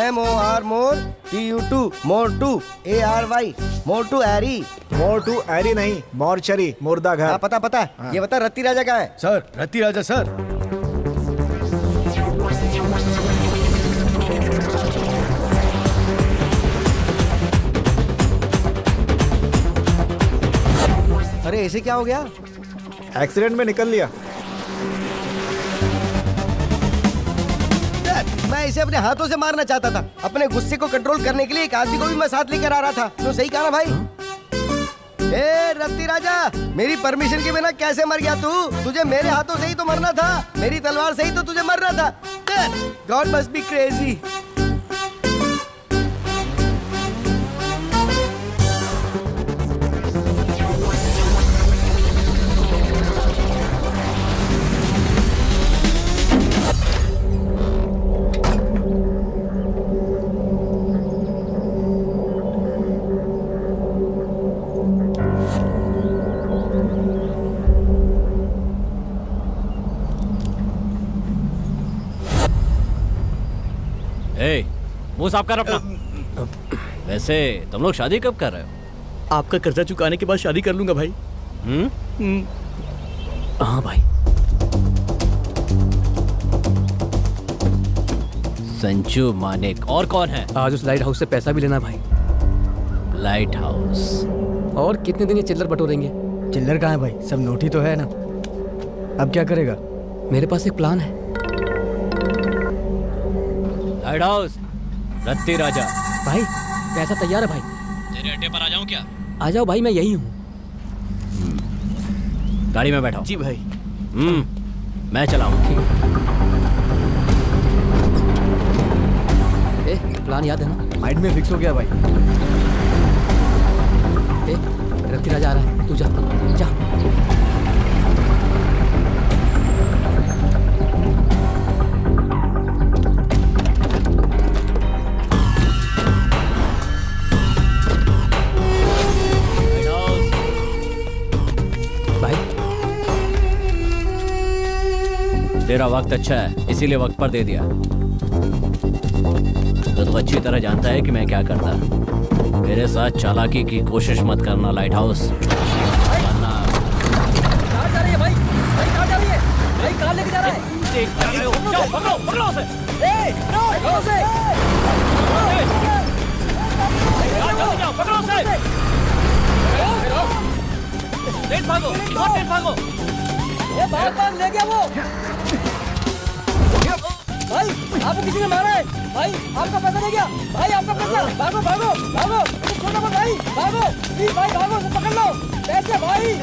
MOR मोर, TU2 मोर 2, ARY मोर टू एरी। मोर टू एरी नहीं, मॉर्चरी, मुर्दा घर। हाँ पता पता है। हाँ। ये बता रत्ती राजा कहाँ है? सर रत्ती राजा सर। अरे ऐसे क्या हो गया? एक्सीडेंट में निकल लिया। मैं इसे अपने हाथों से मारना चाहता था। अपने गुस्से को कंट्रोल करने के लिए एक आदमी को भी मैं साथ लेकर आ रहा था। तो सही कहा ना भाई? ए रत्ती राजा, मेरी परमिशन के बिना कैसे मर गया तू? तुझे मेरे हाथों से ही तो मरना था, मेरी तलवार से ही तो तुझे मरना था। God must be crazy. मुंह साफ कर अपना। वैसे तुम लोग शादी कब कर रहे हो? आपका कर्जा चुकाने के बाद शादी कर लूंगा भाई। हाँ भाई। संजू मानिक। और कौन है? आज उस लाइट हाउस से पैसा भी लेना भाई। Light house? और कितने दिन ये चिल्लर बटोरेंगे? चिल्लर कहाँ है भाई? सब नोट ही तो है ना। अब क्या करेगा? मेरे पास एक प्लान है। लाइट हाउस, रत्ती राजा। भाई पैसा तैयार है भाई। तेरे अड्डे पर आ जाऊं क्या? आ जाओ भाई, मैं यही हूँ। गाड़ी में बैठाओ। जी भाई। मैं चलाऊं। प्लान याद है ना? माइंड में फिक्स हो गया भाई। रत्ती राजा आ रहा है, तू जा जा। भाई तेरा वक्त अच्छा है, इसीलिए वक्त पर दे दिया। तो अच्छी तरह जानता है कि मैं क्या करता। मेरे साथ चालाकी की कोशिश मत करना लाइट हाउस। वरना कहाँ जा रही है भाई? भाई कहाँ जा रही है? भाई कहाँ लेके जा रहा है? देख क्या रहे हो? जाओ, पकड़ो पकड़ो उसे। पकड़ो उसे। जल्दी जाओ, पकड़ो उसे। तेज भागो, और तेज भागो। भाग भाग, ले गया वो। भाई आपको किसी ने मारा है। भाई आपका पैसा ले गया। भाई आपका पैसा। भागो भागो भागो, छोड़ो मत भाई, भागो प्लीज भाई, भागो उसे पकड़ लो पैसे भाई।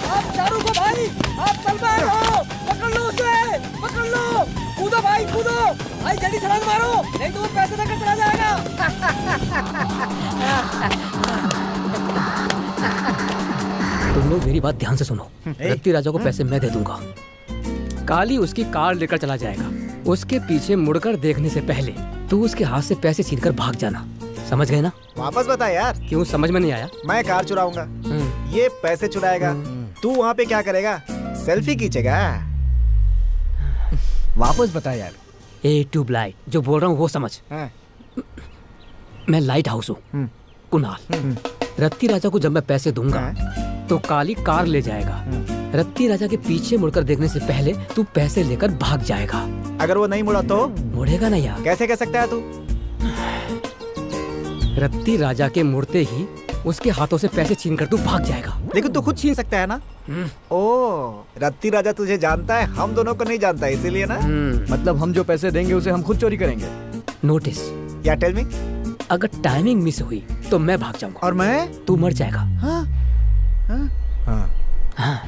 आप चारों को भाई, आप सलमान हो, पकड़ लो उसे, पकड़ लो। कूदो भाई कूदो भाई, जल्दी छलांग मारो, नहीं तो वो पैसे देकर चला जाएगा। तुम लोग मेरी बात ध्यान से सुनो। रत्ती राजा को पैसे मैं दे दूंगा। काली उसकी कार लेकर चला जाएगा। उसके पीछे मुड़कर देखने से पहले तू उसके हाथ से पैसे छीनकर भाग जाना। समझ गए ना? वापस बता यार। क्यों समझ में नहीं आया? मैं कार चुराऊंगा, ये पैसे चुराएगा, तू वहाँ पे क्या करेगा? सेल्फी खींचेगा। वापस बता यार। ए ट्यूबलाइट, जो बोल रहा हूँ वो समझ। मैं लाइट हाउस हूँ, कुणाल। रत्ती राजा को जब मैं पैसे दूंगा तो काली कार ले जाएगा। रत्ती राजा के पीछे मुड़कर देखने से पहले तू पैसे लेकर भाग जाएगा। अगर वो नहीं मुड़ा तो? मुड़ेगा ना यार। कैसे कह सकता है तू? रत्ती राजा के मुड़ते ही उसके हाथों से पैसे छीनकर तू भाग जाएगा। लेकिन तू खुद छीन सकता है ना? ओ, रत्ती राजा तुझे जानता है, हम दोनों को नहीं जानता, इसीलिए ना? मतलब हम जो पैसे देंगे उसे हम खुद चोरी करेंगे। नोटिस या टेल मी। अगर टाइमिंग मिस हुई तो मैं भाग जाऊंगा। और मैं? तू मर जाएगा। हाँ? हाँ? हाँ।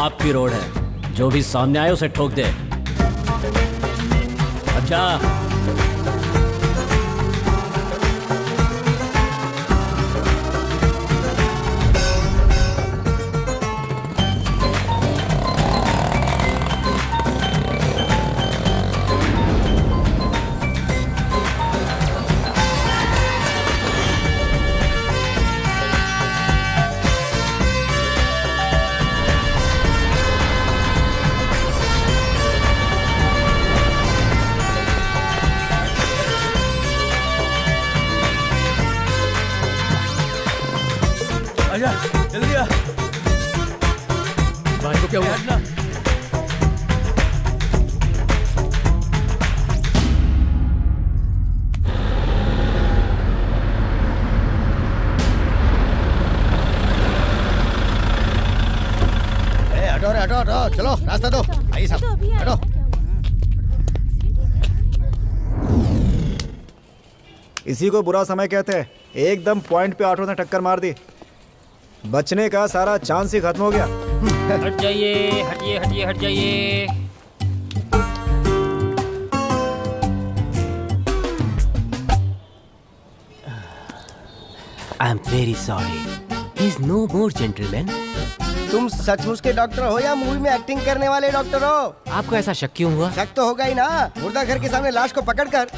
बाप की रोड है, जो भी सामने आए उसे ठोक दे। अच्छा आजा जल्दी आ। भाई को क्या हुआ? हटना। हटो रे, हटो हटो, चलो रास्ता दो। आइए साहब, हटो। इसी को बुरा समय कहते हैं। एकदम पॉइंट पे ऑटो ने टक्कर मार दी, बचने का सारा चांस ही खत्म हो गया। हट जाइए, हटिए हटिए हट जाइए। I am very sorry, he is no more gentleman. तुम सचमुच के डॉक्टर हो या मूवी में एक्टिंग करने वाले डॉक्टर हो? आपको ऐसा शक क्यों हुआ? शक तो होगा ही ना, मुर्दा घर के सामने लाश को पकड़कर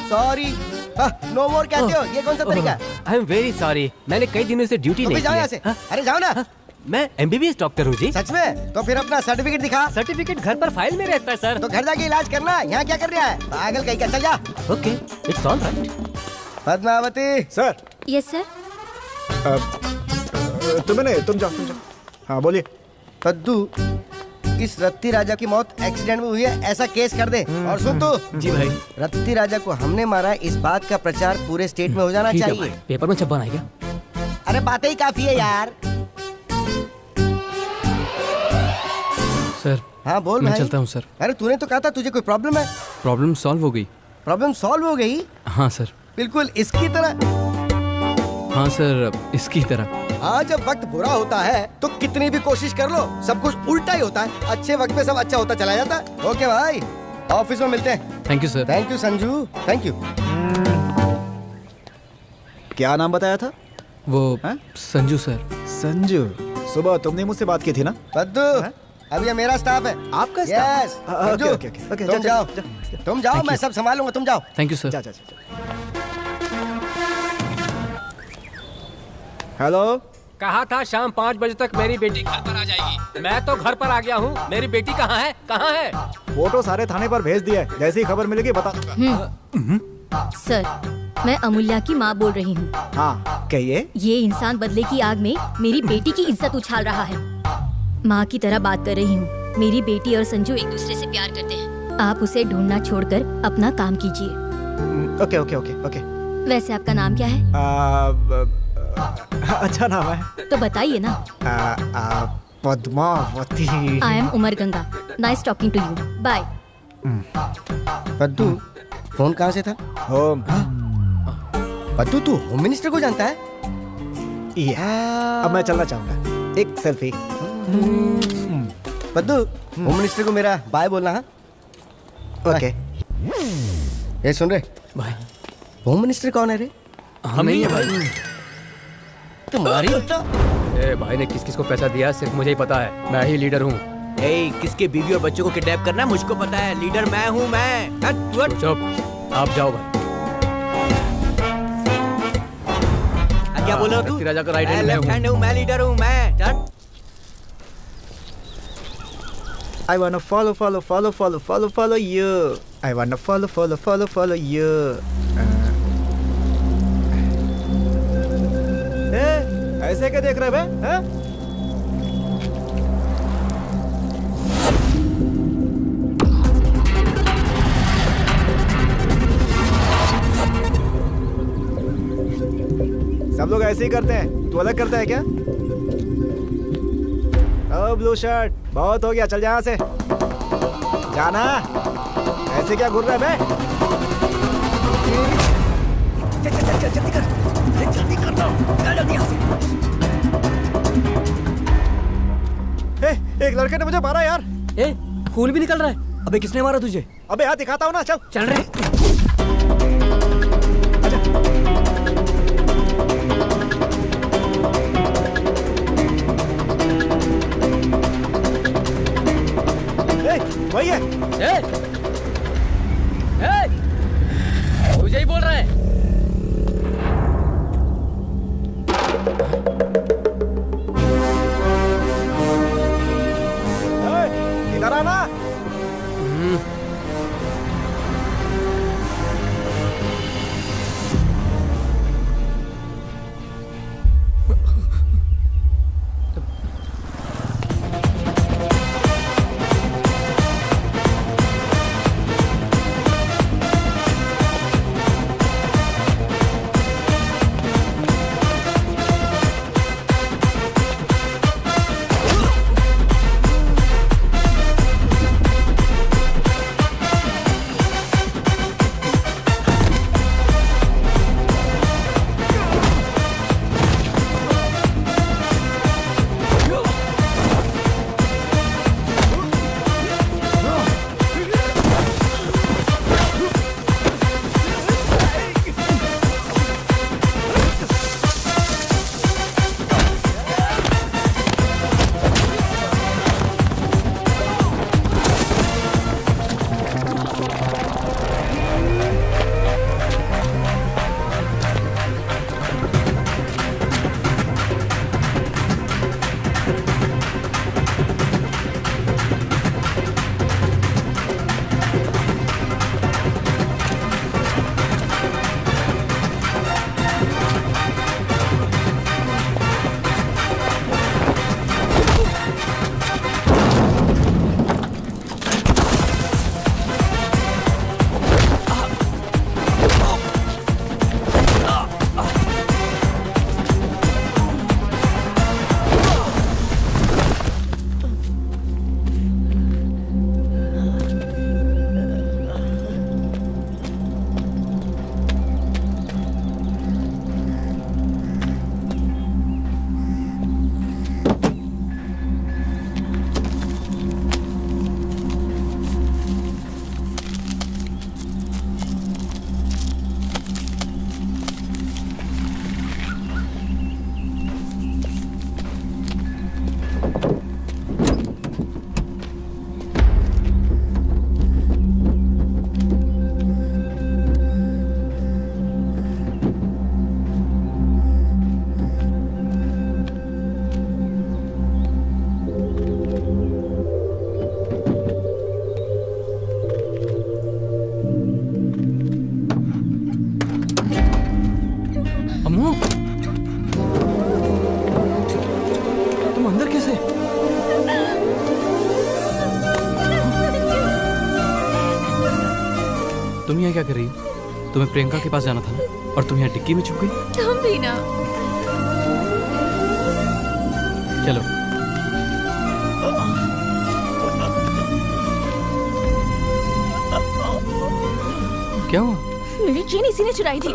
सॉरी नो मोर कहते हो, ये कौन सा तरीका है? आई एम वेरी सॉरी, मैंने कई दिनों से ड्यूटी तो नहीं फिर जाओ की यहाँ है। से। अरे जाओ ना। मैं एमबीबीएस डॉक्टर हूँ जी। सच में? तो फिर अपना सर्टिफिकेट दिखा। सर्टिफिकेट घर पर फाइल में रहता है सर। तो घर जाके इलाज करना, यहाँ क्या कर रहा है? पागल कहीं का, चल जा। Okay, it's all right. Padmavati. Sir yes sir. तुम्हें नहीं, तुम जाओ। हाँ बोलिए। पद्दू, इस रत्ती राजा की मौत एक्सीडेंट में हुई है, ऐसा केस कर दे। और सुन तू जी भाई। रत्ती राजा को हमने मारा, इस बात का प्रचार पूरे स्टेट में हो जाना ठीक है चाहिए। भाई, पेपर में छपवाना है क्या? अरे बातें ही काफी है यार। सर हाँ बोल मैं भाई। चलता हूँ सर। अरे तूने तो कहा था तुझे कोई प्रॉब्लम है। प्रॉब्लम सॉल्व हो गई। प्रॉब्लम सॉल्व हो गई? हाँ सर। बिल्कुल इसकी तरह। हाँ सर, इसकी तरह। हाँ, जब वक्त बुरा होता है तो कितनी भी कोशिश कर लो, सब कुछ उल्टा ही होता है। अच्छे वक्त में सब अच्छा होता चला जाता है। ओके भाई, ऑफिस में मिलते हैं। Thank you sir. Thank you Sanju, thank you. क्या नाम बताया था? वो हाँ? संजू सर। संजू, सुबह तुमने मुझसे बात की थी ना? पद्दू, अब ये मेरा स्टाफ है। आपका staff? Yes. Okay okay okay, तुम जाओ, तुम जाओ, मैं सब संभालूंगा, तुम जाओ। Thank you sir. जा जा जा। हेलो, कहा था शाम 5 बजे तक मेरी बेटी घर पर आ जाएगी। मैं तो घर पर आ गया हूँ, मेरी बेटी कहाँ है? कहाँ है? फोटो सारे थाने पर भेज दिया है, जैसी खबर मिलेगी बता दूंगा। सर, मैं अमूल्या की माँ बोल रही हूँ। हाँ कहिए। ये इंसान बदले की आग में मेरी बेटी की इज्जत उछाल रहा है। माँ की तरह बात कर रही हूँ। मेरी बेटी और संजू एक दूसरे से प्यार करते हैं। आप उसे ढूंढना छोड़कर अपना काम कीजिए। Okay okay okay okay. वैसे आपका नाम क्या है? अच्छा नाम है। तो बताइए ना। Padmavati. I am Umar Ganga. Nice talking to you. Bye. Paddu, phone कहाँ से था? होम। पद्दू, तू होम मिनिस्टर को जानता है? अब मैं चलना चाहूंगा, एक सेल्फी। पद्दू, होम मिनिस्टर को मेरा बाय बोलना। हाँ ओके। ये सुन रे भाई, होम मिनिस्टर कौन है रे? हम नहीं है भाई। तुम्हारी तो ए, भाई ने किस किस को पैसा दिया सिर्फ मुझे ही पता है। मैं ही लीडर हूँ। ए, किसके बीवी और बच्चों को किडनैप करना है मुझको पता है। लीडर मैं हूँ, मैं। चुप, आप जाओ भाई। क्या बोल रहा तू? राजा का राइट हैंड लेफ्ट हैंड हूँ, मैं लीडर हूँ, मैं। I wanna follow you. I wanna follow you. ऐसे क्या देख रहे बे? हैं? सब लोग ऐसे ही करते हैं, तू अलग करता है क्या? ओ ब्लू शर्ट, बहुत हो गया, चल जा यहाँ से। जाना, ऐसे क्या घूर रहा है बे? जल्दी कर, जल्दी करना, जल्दी यहाँ से। एक लड़के ने मुझे मारा यार। ए, खून भी निकल रहा है। अबे किसने मारा तुझे? अबे हाथ दिखाता हूँ ना, चल चल रहे। वही है। तुझे ही बोल रहा है। इधर आना। तुम यहाँ क्या कर रही हो? तुम्हें प्रियंका के पास जाना था ना, और तुम यहाँ टिक्की में छुप गई। तुम भी ना। चलो। क्या हुआ? मेरी चेन इसी ने चुराई थी।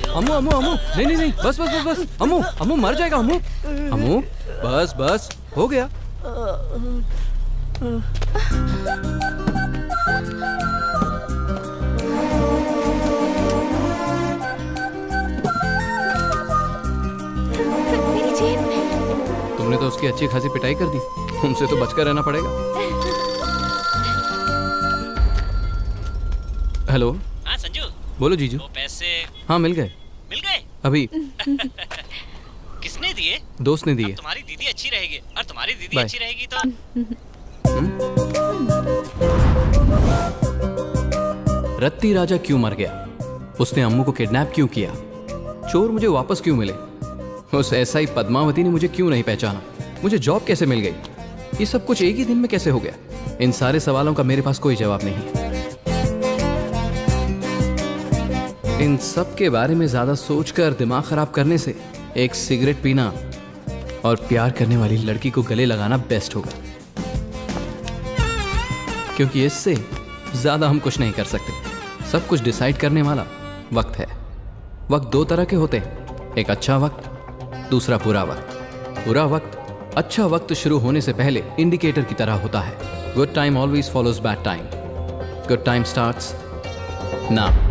अम्मू अम्मू अम्मू, नहीं नहीं नहीं, बस बस बस बस, अम्मू अम्मू मर जाएगा अम्मू। अम्मू बस बस, हो गया। मेरी चेन। तुमने तो उसकी अच्छी खासी पिटाई कर दी, तुमसे तो बचकर रहना पड़ेगा। हेलो। हाँ संजू। बोलो जीजू। वो पैसे? हाँ मिल गए। मिल गए? अभी। किसने दिए? दोस्त ने दिए। तुम्हारी दीदी अच्छी रहेगी, और तुम्हारी दीदी अच्छी रहेगी तो रत्ती राजा क्यों मर गया? उसने अम्मू को किडनैप क्यों किया? चोर मुझे वापस क्यों मिले? उस एसआई पद्मावती ने मुझे क्यों नहीं पहचाना? मुझे जॉब कैसे मिल गई? ये सब कुछ एक ही दिन में कैसे हो गया? इन सारे सवालों का मेरे पास कोई जवाब नहीं। इन सब के बारे में ज्यादा सोचकर दिमाग खराब करने से एक सिगरेट पीना और प्यार करने वाली लड़की को गले लगाना बेस्ट होगा, क्योंकि इससे ज्यादा हम कुछ नहीं कर सकते। सब कुछ डिसाइड करने वाला वक्त है। वक्त दो तरह के होते हैं, एक अच्छा वक्त दूसरा बुरा वक्त। बुरा वक्त अच्छा वक्त शुरू होने से पहले इंडिकेटर की तरह होता है। Good time always follows bad time. Good time starts now.